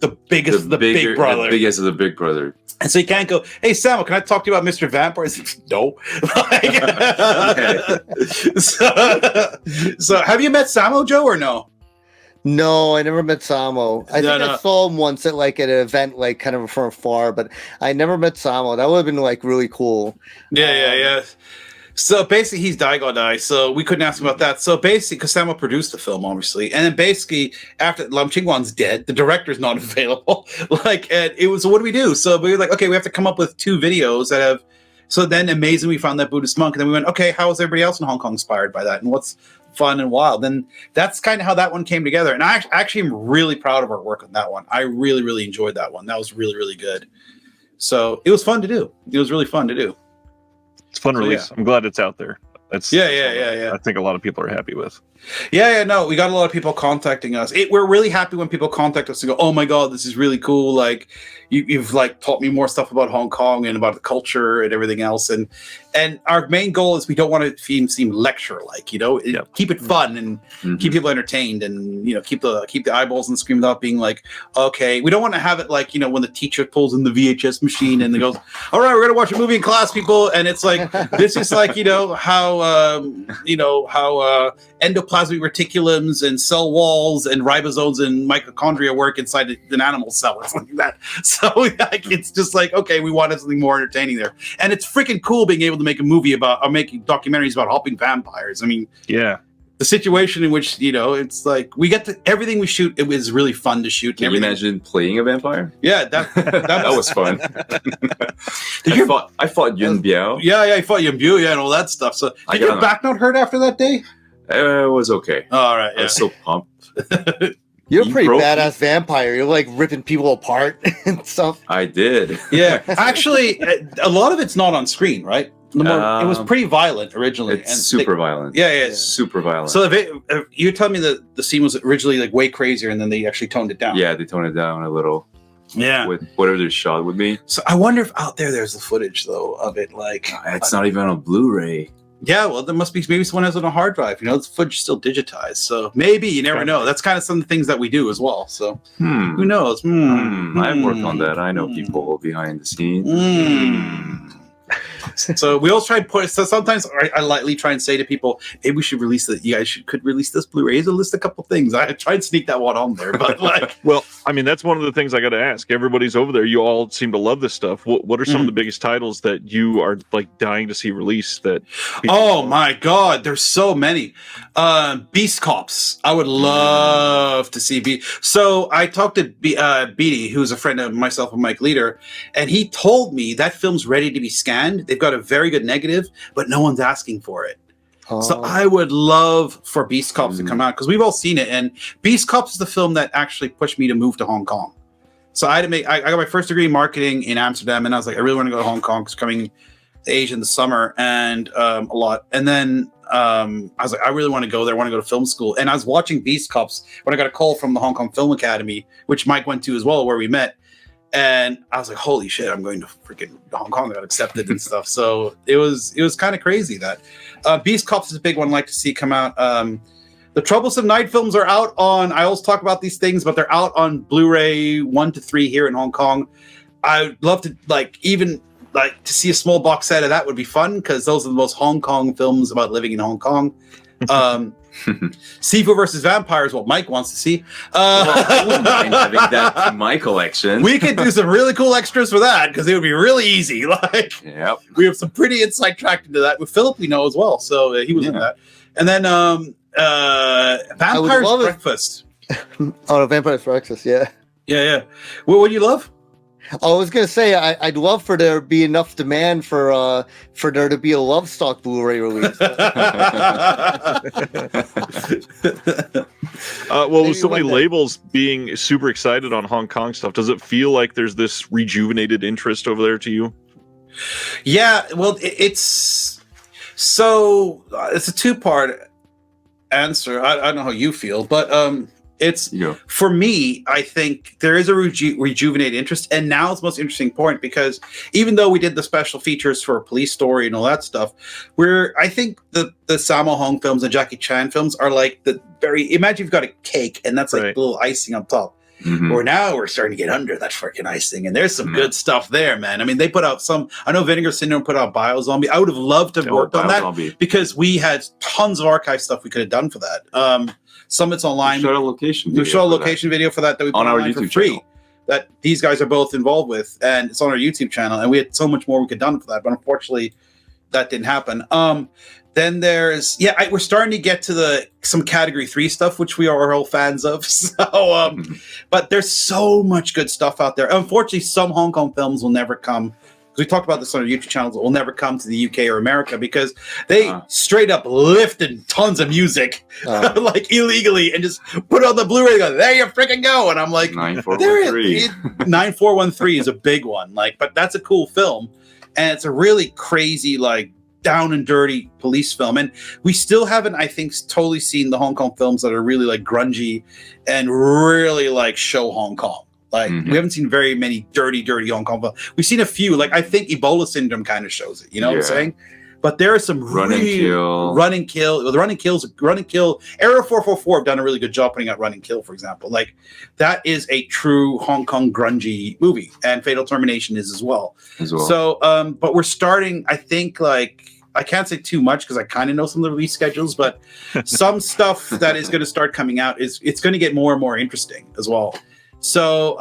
The biggest, the big brother. The biggest of the big brother. And so you can't go, hey, Samuel, can I talk to you about Mr. Vampire? No. So have you met Samo, Joe, or no? No, I never met Samo. I think I saw him once at like at an event, like kind of from afar, but I never met Samo. That would have been like really cool. Yeah. So basically, he's Daigo Dai, so we couldn't ask him about that. So basically, because Samo produced the film, obviously, and then basically after Lam Chingwan's dead, the director's not available. Like, and it was, so what do we do? So we were like, okay, we have to come up with 2 videos that have. So then, amazing, we found that Buddhist monk, and then we went, okay, how is everybody else in Hong Kong inspired by that, and what's fun and wild? And that's kind of how that one came together. And I actually am really proud of our work on that one. I really, really enjoyed that one. That was really, really good. So it was fun to do. It was really fun to do. It's a fun release. I'm glad it's out there. That's yeah. I think a lot of people are happy with. No, we got a lot of people contacting us. We're really happy when people contact us and go, oh my god, this is really cool. Like you've like taught me more stuff about Hong Kong and about the culture and everything else. And our main goal is we don't want it to seem lecture like, keep it fun and keep people entertained and keep the eyeballs on the screen without being like, okay, we don't want to have it like when the teacher pulls in the VHS machine and they goes, all right, we're gonna watch a movie in class, people, and it's like this is like how endoplasmic reticulums and cell walls and ribosomes and mitochondria work inside an animal cell or something like that. So like, it's just like, okay, we wanted something more entertaining there. And it's freaking cool being able to make a movie about or making documentaries about helping vampires. I mean, the situation in which, it's like we get to everything we shoot. It was really fun to shoot. Can you imagine playing a vampire? Yeah, that was fun. I fought Yun Biao. Yeah, I fought Yun Biao, and all that stuff. So did your back not hurt after that day? It was okay. All right, I was so pumped. You're a pretty badass vampire. You're like ripping people apart and stuff. I did. Yeah, actually, a lot of it's not on screen, right? It was pretty violent originally. It's super violent. Yeah, super violent. So if you tell me that the scene was originally like way crazier, and then they actually toned it down. Yeah, they toned it down a little. Yeah, with whatever they shot with me. So I wonder if out there's the footage though of it. Like it's not even on Blu-ray. Yeah, well, there must be maybe someone has it on a hard drive. The footage is still digitized, so maybe you never know. That's kind of some of the things that we do as well. So who knows? I've worked on that. I know people behind the scenes. So we always try and put. So sometimes I lightly try and say to people, "Maybe we should release that. You guys could release this Blu-ray. To list a couple things." I try and sneak that one on there, but like, well, I mean, that's one of the things I got to ask. Everybody's over there. You all seem to love this stuff. What are some of the biggest titles that you are like dying to see released? That my god, there's so many. Beast Cops. I would love to see. So I talked to Beatty, who's a friend of myself and Mike Leader, and he told me that film's ready to be scanned. They've got a very good negative, but no one's asking for it. So I would love for Beast Cops to come out because we've all seen it, and Beast Cops is the film that actually pushed me to move to Hong Kong. So I got my first degree in marketing in Amsterdam, and I was like, I really want to go to Hong Kong because coming to Asia in the summer and a lot. And then I was like, I really want to go there. I want to go to film school. And I was watching Beast Cops when I got a call from the Hong Kong Film Academy, which Mike went to as well, where we met. And I was like, holy shit, I'm going to freaking Hong Kong. I got accepted and stuff. So it was kind of crazy that Beast Cops is a big one I'd like to see come out. The Troublesome Night films are out on, I always talk about these things, but they're out on Blu-ray 1 to 3 here in Hong Kong. I'd love to to see a small box set of that would be fun, because those are the most Hong Kong films about living in Hong Kong. Sifu versus Vampires, what Mike wants to see. I wouldn't mind having that in my collection. We could do some really cool extras for that, because it would be really easy. Yep. We have some pretty inside track into that. With Philip, we know as well, so he was in that. And then Vampire's Breakfast. Vampire's Breakfast, yeah. Yeah. What do you love? I was gonna say I'd love for there to be enough demand for there to be a Lovestock Blu-ray release. With so many labels being super excited on Hong Kong stuff, does it feel like there's this rejuvenated interest over there to you? Yeah, well, it's a two-part answer. I don't know how you feel, but for me, I think there is a rejuvenated interest, and now it's the most interesting point, because even though we did the special features for Police Story and all that stuff, I think the Sammo Hung films and Jackie Chan films are like imagine you've got a cake and that's like a little icing on top. Mm-hmm. Or now we're starting to get under that freaking icing, and there's some good stuff there, man. I mean, they put out I know Vinegar Syndrome put out Biozombie. I would have loved to have worked on that, because we had tons of archive stuff we could have done for that. Some of it's online. We shot a location video for that we put on our YouTube for free. Channel. That these guys are both involved with, and it's on our YouTube channel. And we had so much more we could have done for that, but unfortunately, that didn't happen. Then there's we're starting to get to some Category 3 stuff, which we are all fans of. So, but there's so much good stuff out there. Unfortunately, some Hong Kong films will never come. We talked about this on our YouTube channels. It will never come to the UK or America, because they straight up lifted tons of music like illegally and just put it on the Blu-ray. And go, there you freaking go. And I'm like, 9413. 9413 is a big one. But that's a cool film, and it's a really crazy down and dirty police film. And we still haven't, I think, totally seen the Hong Kong films that are really grungy and really show Hong Kong. We haven't seen very many dirty Hong Kong films. We've seen a few. I think Ebola Syndrome kind of shows it. You know what I'm saying? But there are some Run and Kill. Area 444 have done a really good job putting out Run and Kill, for example. That is a true Hong Kong grungy movie, and Fatal Termination is as well. So, but we're starting, I think, I can't say too much because I kind of know some of the release schedules, but some stuff that is going to start coming out it's going to get more and more interesting as well. So,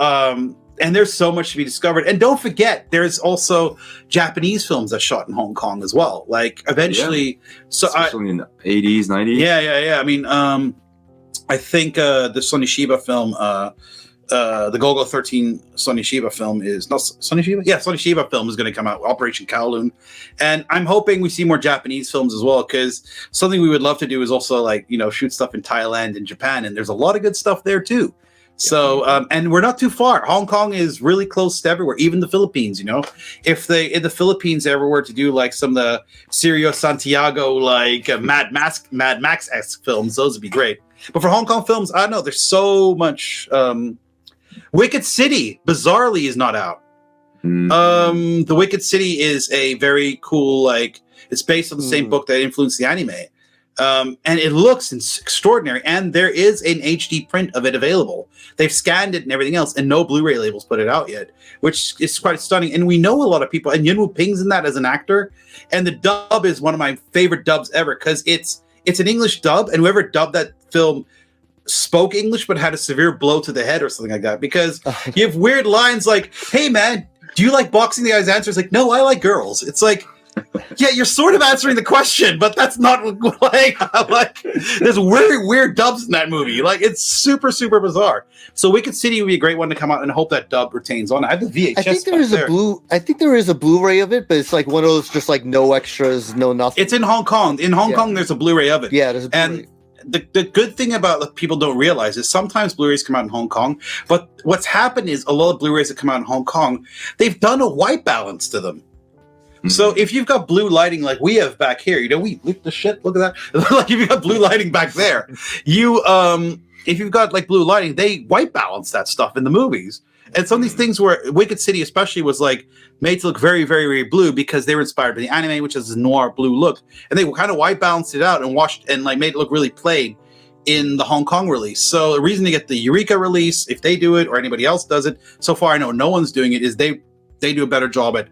and there's so much to be discovered. And don't forget, there's also Japanese films that shot in Hong Kong as well. Eventually, especially in the 80s, 90s. Yeah. I mean, I think the Sonny Shiba film, the Golgo 13 Sonny Shiba film is not Sonny Shiba. Yeah, Sonny Shiba film is going to come out. Operation Kowloon, and I'm hoping we see more Japanese films as well, because something we would love to do is also shoot stuff in Thailand and Japan, and there's a lot of good stuff there too. So, and we're not too far. Hong Kong is really close to everywhere, even the Philippines, If they, in the Philippines, ever were to do some of the Sergio Santiago, Mad Max-esque films, those would be great. But for Hong Kong films, I don't know, there's so much. Wicked City, bizarrely, is not out. The Wicked City is a very cool, it's based on the same book that influenced the anime. And it looks extraordinary, and there is an HD print of it available. They've scanned it and everything else, and no Blu-ray labels put it out yet, which is quite stunning. And we know a lot of people, and Yuen Wu Ping's in that as an actor, and the dub is one of my favorite dubs ever, because it's an English dub, and whoever dubbed that film spoke English but had a severe blow to the head or something like that, because you have weird lines like, hey man, do you like boxing? The guy's answer is no, I like girls. It's yeah, you're sort of answering the question, but that's not there's weird dubs in that movie. It's super, super bizarre. So Wicked City would be a great one to come out, and I hope that dub retains on. I have the VHS. I think there is a Blu-ray of it, but it's one of those just no extras, no nothing. It's in Hong Kong. In Hong Kong, there's a Blu-ray of it. Yeah, there's a Blu-ray. And the good thing about that people don't realize is sometimes Blu-rays come out in Hong Kong, but what's happened is a lot of Blu-rays that come out in Hong Kong, they've done a white balance to them. So if you've got blue lighting like we have back here, we look the shit. Look at that. If you've got blue lighting back there, if you've got blue lighting, they white balance that stuff in the movies. And some of these things where Wicked City especially was like made to look very, very, very blue because they were inspired by the anime, which has a noir blue look. And they kind of white balanced it out and washed and like made it look really plain in the Hong Kong release. So the reason to get the Eureka release, if they do it or anybody else does it, so far I know no one's doing it, is they do a better job at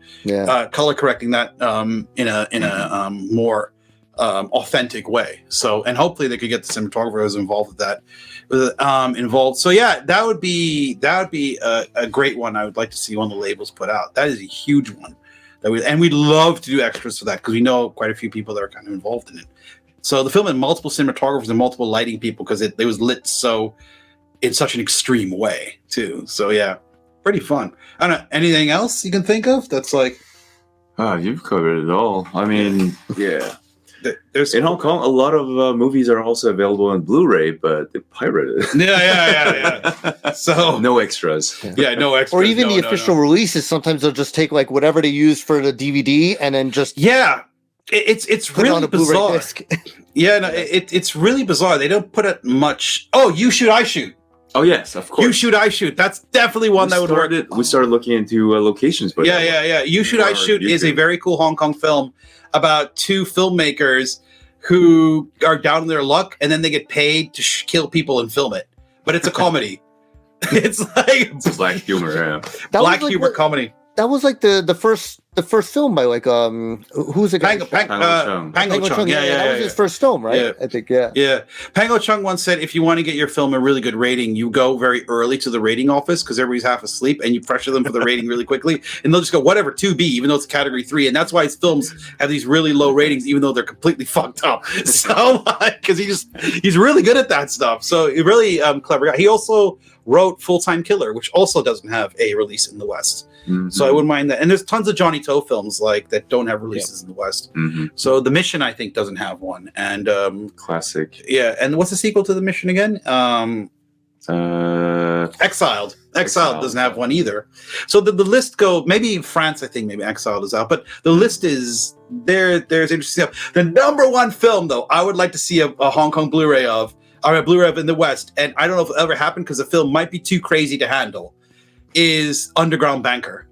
color correcting that in a more authentic way. So, and hopefully they could get the cinematographers involved with that. So yeah, that would be a great one. I would like to see one of the labels put out. That is a huge one. And we'd love to do extras for that because we know quite a few people that are kind of involved in it. So the film had multiple cinematographers and multiple lighting people because it was lit in such an extreme way too. So yeah, pretty fun. I don't know, anything else you can think of that's like? Oh, you've covered it all. I mean, yeah. There's in Hong Kong, a lot of movies are also available on Blu-ray, but they pirated it. Yeah. So no extras. Yeah, no extras. Or even the official releases. Sometimes they'll just take like whatever they use for the DVD and then just it's really bizarre. Yeah, no, it's really bizarre. They don't put it much. Oh, You Shoot, I Shoot. Oh yes, of course. You Shoot, I Shoot. That's definitely one that would work. We started looking into locations, but yeah. You Shoot, I Shoot is a very cool Hong Kong film about two filmmakers who are down on their luck, and then they get paid to kill people and film it. But it's a comedy. It's like black humor, yeah. Black humor comedy. That was like the first film by like who's the guy? Pango Chung. Yeah, that was his first film, right? Yeah. I think, yeah. Yeah. Pango Chung once said, if you want to get your film a really good rating, you go very early to the rating office because everybody's half asleep, and you pressure them for the rating really quickly, and they'll just go whatever 2B, even though it's a category 3, and that's why his films have these really low ratings, even though they're completely fucked up. So, because he's really good at that stuff. So, really clever guy. He also wrote Full-Time Killer, which also doesn't have a release in the West. Mm-hmm. So I wouldn't mind that. And there's tons of Johnny To films like that don't have releases in the West. Mm-hmm. So The Mission, I think, doesn't have one. And classic. Yeah. And what's the sequel to The Mission again? Exiled. Exiled doesn't have one either. So the list maybe France, I think maybe Exiled is out, but the list is there's interesting stuff. The number one film though, I would like to see a Hong Kong Blu-ray of, or a Blu-ray of in the West, and I don't know if it'll ever happen because the film might be too crazy to handle, is Underground Banker.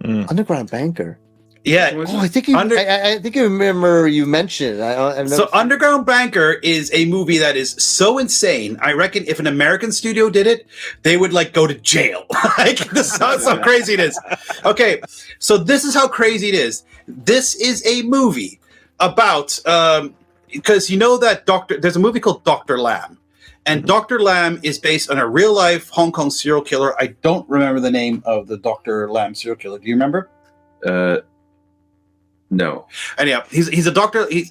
Underground Banker? Yeah. Oh, I think I remember you mentioned it. So Underground Banker is a movie that is so insane. I reckon if an American studio did it, they would like go to jail. Like this is how crazy it is. Okay, so this is how crazy it is. This is a movie about because you know that there's a movie called Dr. Lam. And Dr. Lam is based on a real life Hong Kong serial killer. I don't remember the name of the Dr. Lam serial killer. Do you remember? No. Anyhow, he's a doctor. He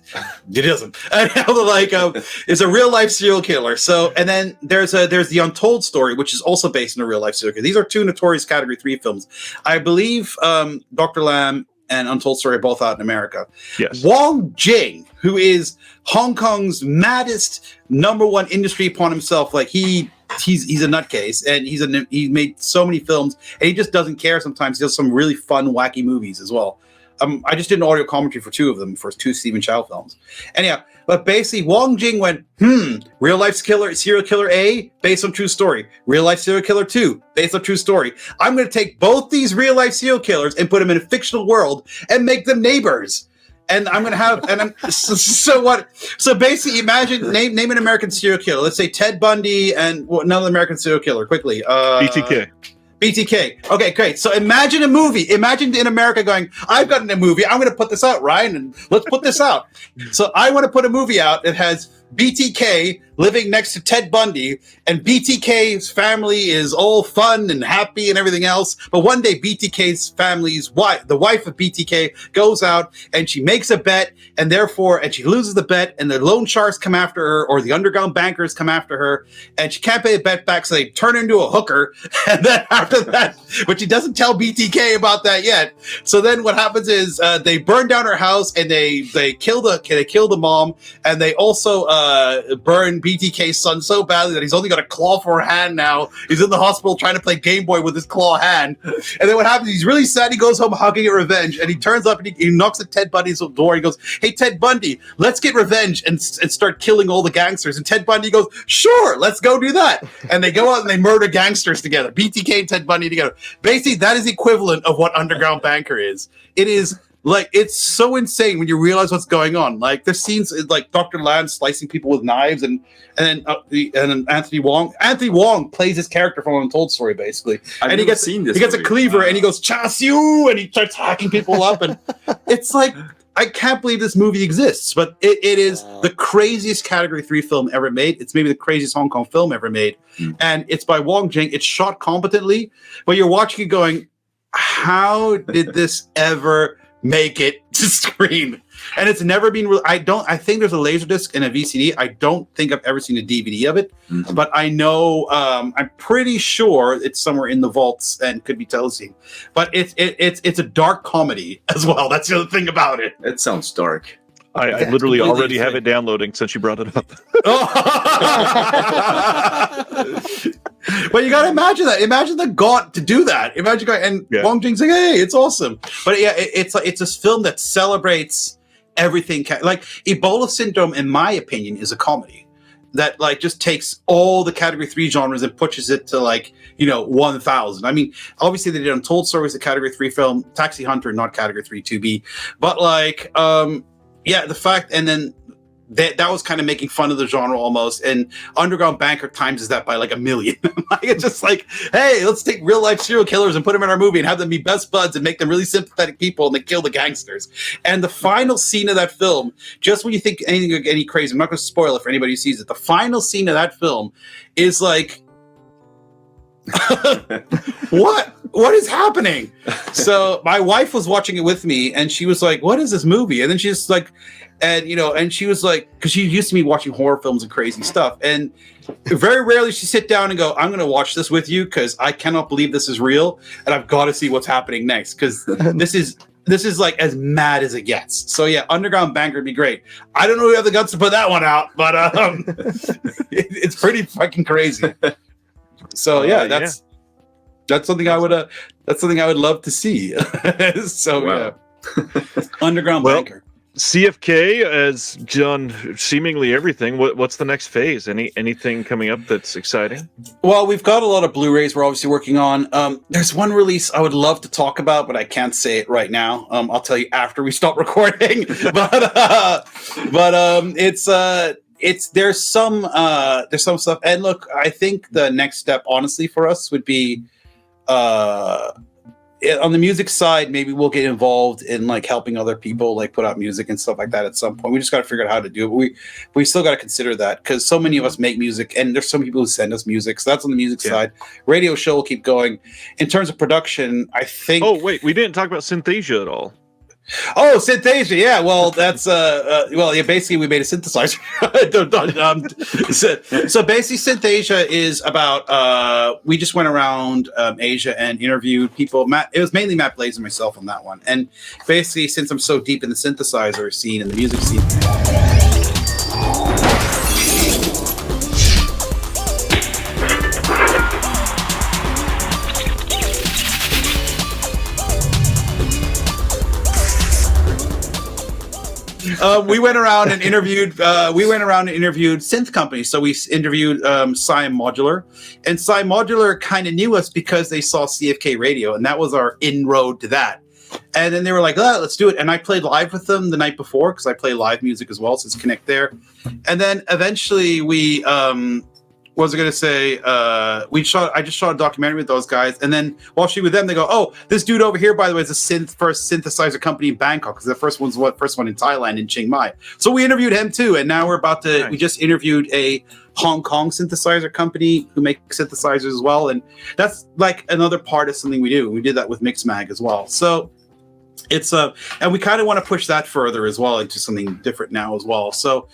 doesn't. Anyhow, is a real life serial killer. So, and then there's the Untold Story, which is also based on a real life serial killer. These are two notorious Category 3 films. I believe Dr. Lam and Untold Story are both out in America. Yes. Wong Jing, who is Hong Kong's maddest #1 industry upon himself, like he's a nutcase, and he's made so many films, and he just doesn't care. Sometimes he does some really fun, wacky movies as well. I just did an audio commentary for 2 of them, for 2 Stephen Chow films. Anyhow, but basically Wong Jing went, real life serial killer A, based on true story. Real life serial killer 2, based on true story. I'm going to take both these real life serial killers and put them in a fictional world and make them neighbors. And I'm going to have, so basically imagine, name an American serial killer. Let's say Ted Bundy and another American serial killer, quickly. BTK. Okay, great. So imagine a movie. Imagine in America going, I've got a movie. I'm going to put this out, Ryan, and let's put this out. So I want to put a movie out that has BTK living next to Ted Bundy, and BTK's family is all fun and happy and everything else. But one day BTK's family's wife, the wife of BTK, goes out and she makes a bet, and she loses the bet, and the loan sharks come after her, or the underground bankers come after her, and she can't pay the bet back, so they turn her into a hooker. And then after that, but she doesn't tell BTK about that yet. So then what happens is they burn down her house, and they kill the mom, and they also burn BTK's son so badly that he's only got a claw for a hand now. He's in the hospital trying to play Game Boy with his claw hand. And then what happens? He's really sad. He goes home hugging at revenge, and he turns up and he knocks at Ted Bundy's door. He goes, "Hey, Ted Bundy, let's get revenge and start killing all the gangsters." And Ted Bundy goes, "Sure, let's go do that." And they go out and they murder gangsters together. BTK and Ted Bundy together. Basically, that is the equivalent of what Underground Banker is. It is like, it's so insane when you realize what's going on. Like, there's scenes like Dr. Land slicing people with knives, and then Anthony Wong. Anthony Wong plays his character from an Untold Story, basically. And he gets a cleaver and he goes "Chas you," and he starts hacking people up, and it's like, I can't believe this movie exists, but it is the craziest Category 3 film ever made. It's maybe the craziest Hong Kong film ever made, and it's by Wong Jing. It's shot competently, but you're watching it going, how did this ever make it to screen? And it's never been I think there's a Laserdisc and a VCD. I don't think I've ever seen a DVD of it, but I know I'm pretty sure it's somewhere in the vaults and could be teleseen. But it's a dark comedy as well. That's the other thing about it. It sounds dark. I literally already have it downloading since you brought it up. But you gotta imagine that. Imagine the gaunt to do that. Imagine going and Wong Jing's like, "Hey, it's awesome." But yeah, it's this film that celebrates everything. Like Ebola Syndrome, in my opinion, is a comedy that like just takes all the Category 3 genres and pushes it to 1,000. I mean, obviously they did Untold Stories, a Category 3 film, Taxi Hunter, not Category 3 2B, but the fact, and then that was kind of making fun of the genre almost, and Underground Banker times that by like 1 million. It's just like, hey, let's take real life serial killers and put them in our movie and have them be best buds and make them really sympathetic people, and they kill the gangsters. And the final scene of that film, just when you think any crazy, I'm not going to spoil it for anybody who sees it, the final scene of that film is like, what is happening? So my wife was watching it with me, and she was like, "What is this movie?" And then she's like, and she was like, because she used to be watching horror films and crazy stuff, and very rarely she sit down and go, "I'm going to watch this with you because I cannot believe this is real, and I've got to see what's happening next because this is like as mad as it gets." So yeah, Underground Banker would be great. I don't know who have the guts to put that one out, but it's pretty fucking crazy. So yeah, that's something I would love to see. So wow. Yeah, Underground Banker. CFK has done seemingly everything. What's the next phase? Anything coming up that's exciting? Well, we've got a lot of Blu-rays we're obviously working on. There's one release I would love to talk about, but I can't say it right now. I'll tell you after we stop recording. There's some stuff. And look, I think the next step, honestly, for us would be on the music side, maybe we'll get involved in like helping other people like put out music and stuff like that at some point. We just got to figure out how to do it. But we still got to consider that because so many of us make music, and there's some people who send us music. So that's on the music side. Radio show will keep going. In terms of production, I think. Oh wait, we didn't talk about Synthasia at all. Oh, Synthasia, yeah. Well, that's basically we made a synthesizer. So basically, Synthasia is about we just went around Asia and interviewed people. It was mainly Matt Blaze and myself on that one. And basically, since I'm so deep in the synthesizer scene and the music scene. We went around and interviewed synth companies. So we interviewed Psy Modular, and Psy Modular kind of knew us because they saw CFK Radio, and that was our inroad to that. And then they were like, let's do it. And I played live with them the night before because I play live music as well, so it's connect there. And then eventually we what was I going to say? I just shot a documentary with those guys, and then while shooting with them, they go, "Oh, this dude over here, by the way, is the first synthesizer company in Bangkok because the first one in Thailand in Chiang Mai." So we interviewed him too, and now we're about to. Nice. We just interviewed a Hong Kong synthesizer company who make synthesizers as well, and that's like another part of something we do. We did that with Mixmag as well. So it's and we kind of want to push that further as well into something different now as well. So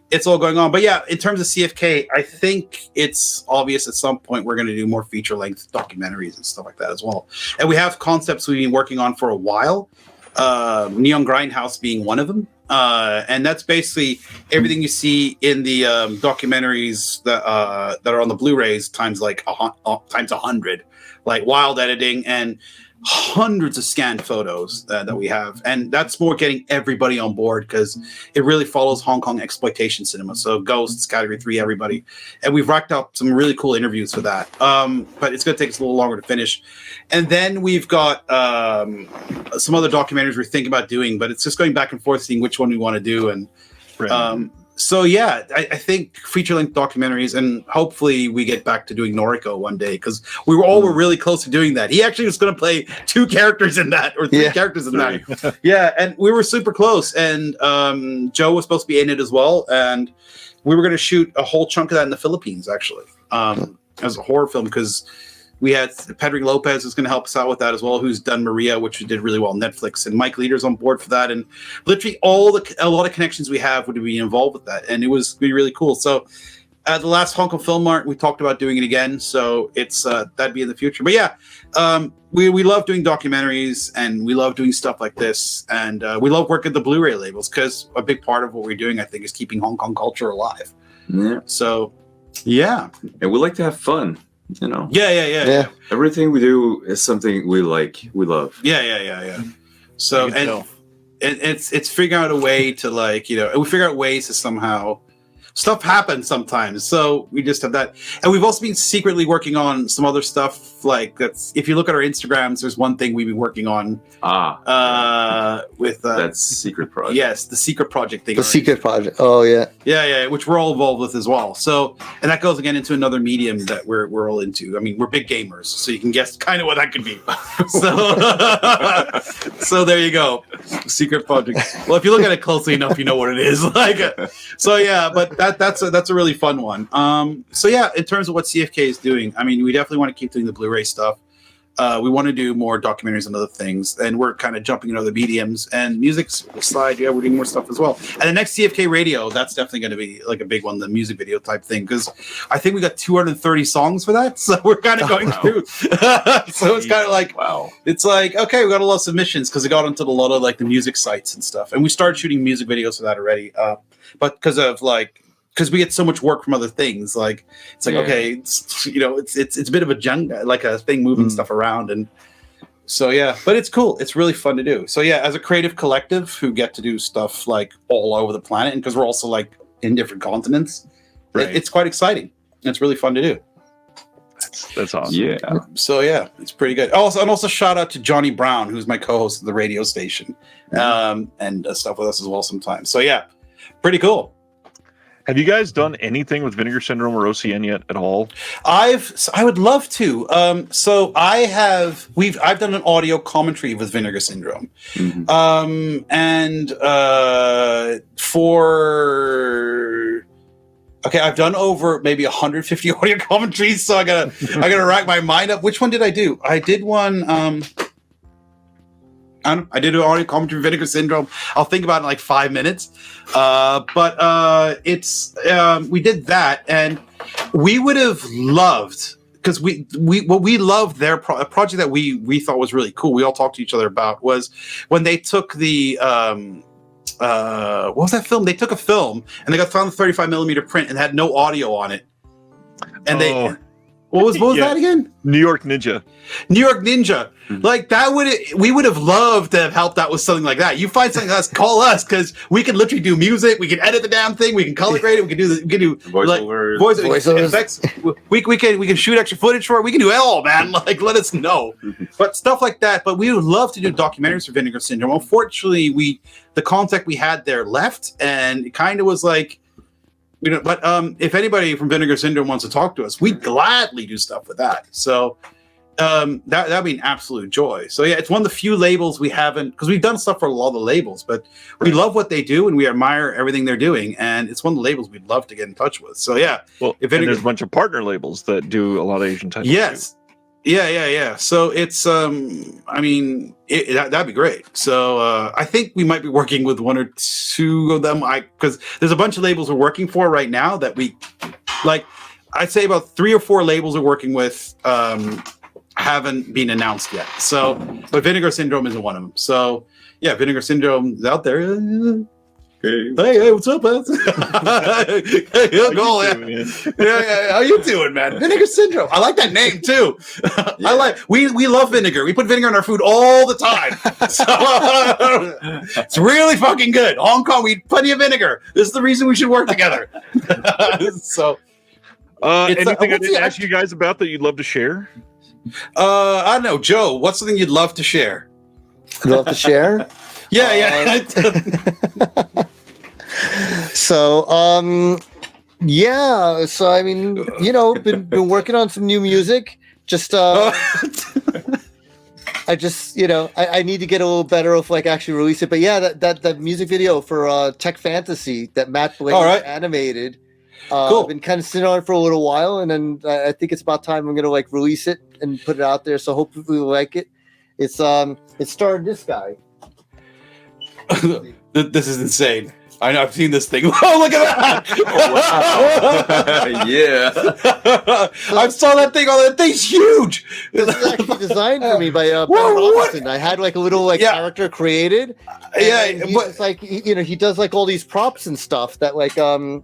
it's all going on. But yeah, in terms of CFK, I think it's obvious at some point we're going to do more feature-length documentaries and stuff like that as well. And we have concepts we've been working on for a while. Neon Grindhouse being one of them. And that's basically everything you see in the documentaries that are on the Blu-rays times 100, like wild editing and hundreds of scanned photos that we have. And that's more getting everybody on board because it really follows Hong Kong exploitation cinema. So Ghosts, Category 3, everybody. And we've racked up some really cool interviews for that. But it's going to take us a little longer to finish. And then we've got some other documentaries we're thinking about doing, but it's just going back and forth, seeing which one we want to do. And so, yeah, I think feature-length documentaries, and hopefully we get back to doing Noriko one day, because we were really close to doing that. He actually was going to play 2 characters in that, or 3 characters in that. Yeah, and we were super close, and Joe was supposed to be in it as well, and we were going to shoot a whole chunk of that in the Philippines, actually, as a horror film, because we had Pedro Lopez is going to help us out with that as well, who's done Maria, which we did really well on Netflix, and Mike Leader's on board for that, and literally a lot of connections we have would be involved with that, and it was really cool. So at the last Hong Kong Film Mart, we talked about doing it again, so it's that'd be in the future. But yeah, we love doing documentaries, and we love doing stuff like this, and we love working at the Blu-ray labels, because a big part of what we're doing, I think, is keeping Hong Kong culture alive. Yeah. So yeah, and we like to have fun. You know, yeah. Everything we do is something we like, we love. Yeah. So and it's figuring out a way to, like, you know, and we figure out ways to somehow. Stuff happens sometimes, so we just have that. And we've also been secretly working on some other stuff. Like, that's, if you look at our Instagrams, there's one thing we've been working on. With that secret project. Yes, the secret project thing. The secret project. Oh yeah. Yeah, which we're all involved with as well. So, and that goes again into another medium that we're all into. I mean, we're big gamers, so you can guess kind of what that could be. So there you go, secret project. Well, if you look at it closely enough, you know what it is. Like, so yeah, but that's a really fun one. So yeah, in terms of what CFK is doing, I mean, we definitely want to keep doing the Blu-ray stuff. We want to do more documentaries and other things, and we're kind of jumping into other mediums and music's aside. Yeah, we're doing more stuff as well. And the next CFK radio, that's definitely going to be like a big one, the music video type thing, because I think we got 230 songs for that, so we're kind of going through. So it's kind of like, wow, it's like, okay, we got a lot of submissions because it got onto a lot of like the music sites and stuff, and we started shooting music videos for that already. But because we get so much work from other things, like it's like, okay, it's, you know, it's a bit of a jungle, like a thing moving stuff around, and so yeah, but it's cool. It's really fun to do. So yeah, as a creative collective who get to do stuff like all over the planet, and because we're also like in different continents, it's quite exciting. It's really fun to do. That's awesome. Yeah. So yeah, it's pretty good. Also shout out to Johnny Brown, who's my co-host of the radio station, and stuff with us as well sometimes. So yeah, pretty cool. Have you guys done anything with Vinegar Syndrome or OCN yet at all? I would love to. So I've done an audio commentary with Vinegar Syndrome. I've done over maybe 150 audio commentaries, so I gotta rack my mind up. Which one did I do? I did one. I did an audio commentary with Vinegar Syndrome. I'll think about it in like 5 minutes. We did that, and we would have loved, because we loved their project that we thought was really cool. We all talked to each other about was when they took the what was that film? They took a film and they got found the 35mm print and had no audio on it, and what was that again? New York Ninja. Like we would have loved to have helped out with something like that. You find something else, call us, because we can literally do music. We can edit the damn thing. We can color grade it. We can do voiceovers, effects. We can shoot extra footage for it. We can do it all, man. Like, let us know. But stuff like that. But we would love to do documentaries for Vinegar Syndrome. Unfortunately, the contact we had there left, and it kind of was like, you know, but if anybody from Vinegar Syndrome wants to talk to us, we'd gladly do stuff with that. So that'd be an absolute joy. So yeah, it's one of the few labels we haven't, because we've done stuff for a lot of the labels, but we love what they do and we admire everything they're doing, and it's one of the labels we'd love to get in touch with. So yeah, well, there's a bunch of partner labels that do a lot of Asian titles. Yes. Yeah. So it's, I mean, that'd be great. So I think we might be working with one or two of them. Because there's a bunch of labels we're working for right now that we, like, I'd say about 3 or 4 labels we're working with haven't been announced yet. So, but Vinegar Syndrome isn't one of them. So yeah, Vinegar Syndrome is out there. Hey, what's up, man? How you doing, man? Vinegar Syndrome. I like that name too. We love vinegar. We put vinegar in our food all the time. So it's really fucking good. Hong Kong, we eat plenty of vinegar. This is the reason we should work together. So anything I didn't ask you guys about that you'd love to share? I don't know, Joe, what's something you'd love to share? Love to share? Yeah. So I mean, been working on some new music. Just I need to get a little better of like actually release it. But yeah, that music video for Tech Fantasy that Matt Blake animated. Cool. I've been kind of sitting on it for a little while, and then I think it's about time I'm gonna like release it and put it out there. So hopefully you'll like it. It's starring this guy. This is insane. I know, I've seen this thing. Oh, look at that! Oh, wow. Yeah. I saw that thing. Oh, that thing's huge. This is actually designed for me by Ben Robinson. I had like a little character created. He's like he does like all these props and stuff that like so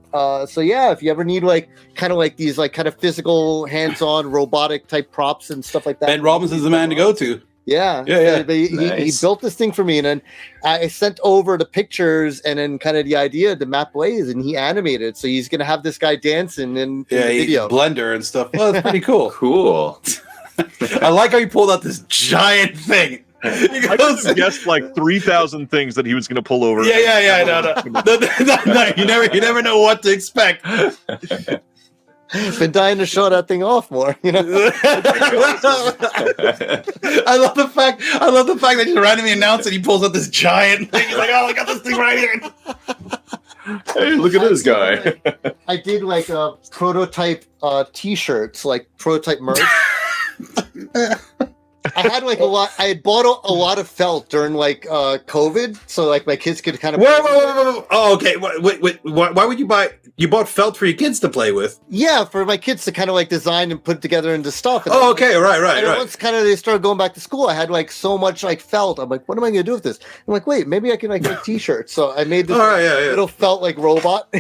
yeah, if you ever need like kind of like these like kind of physical hands-on robotic type props and stuff like that. Ben Robinson's the man to go to. Yeah. But he built this thing for me, and then I sent over the pictures and then kind of the idea to Matt Blaze, and he animated. So he's gonna have this guy dancing in the video, Blender and stuff. Well, that's pretty cool. Cool. I like how you pulled out this giant thing. I could have guessed like 3,000 things that he was going to pull over. Yeah. No. You never know what to expect. Been dying to show that thing off more, I love the fact that he randomly announced that he pulls out this giant thing. He's like, "Oh, I got this thing right here." Hey, look at this guy. I did like prototype T-shirts, like prototype merch. I had like I had bought a lot of felt during like COVID, so like my kids could kind of. Whoa. Oh, okay. Wait. Why would you buy? You bought felt for your kids to play with? Yeah, for my kids to kind of like design and put together into stuff. And right. Once kind of they started going back to school, I had like so much like felt. I'm like, what am I going to do with this? I'm like, wait, maybe I can like make T-shirts. So I made this little felt like robot,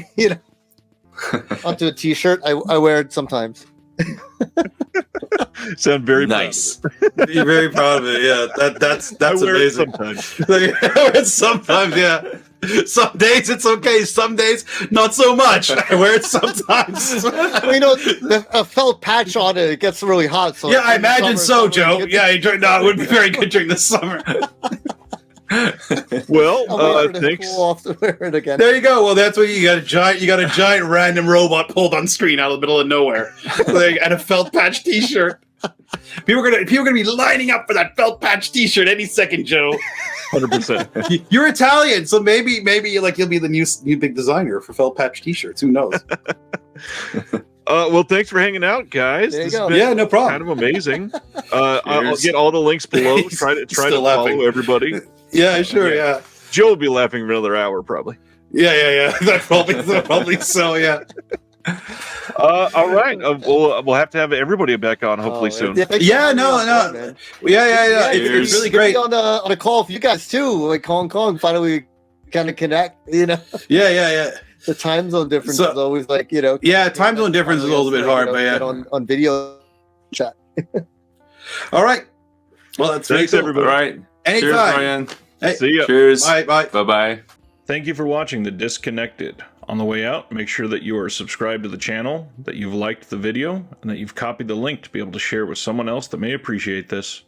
onto a T-shirt. I wear it sometimes. Sound very nice. You're very proud of it. Yeah, that's amazing. Sometimes, yeah. Some days it's okay. Some days not so much. I wear it sometimes. A felt patch on it gets really hot. So yeah, I imagine so, Joe. Yeah, it would be very good during the summer. Well, thanks. Cool off to wear it again. There you go. Well, that's what you got a giant random robot pulled on screen out of the middle of nowhere, and a felt patch T-shirt. People are gonna be lining up for that felt patch T-shirt any second, Joe. 100%. You're Italian, so maybe like you'll be the new big designer for felt patch T-shirts. Who knows? Well, thanks for hanging out, guys. There you go. Yeah, no problem. Kind of amazing. I'll get all the links below. Try to follow everybody. Yeah, sure. Yeah. Joe will be laughing for another hour, probably. Yeah. That probably so. Yeah. All right. We'll have to have everybody back on hopefully soon. No. Yeah. It's really great. On a call for you guys too, like Hong Kong. Finally, kind of connect. Yeah. The time zone difference is always like Yeah, time zone difference is a little bit hard, but yeah. On video chat. All right. Well, that's thanks everybody. All right. Anytime. Cheers, Ryan. Hey, see ya. Cheers. Bye. Thank you for watching The Disconnected. On the way out, make sure that you are subscribed to the channel, that you've liked the video, and that you've copied the link to be able to share with someone else that may appreciate this.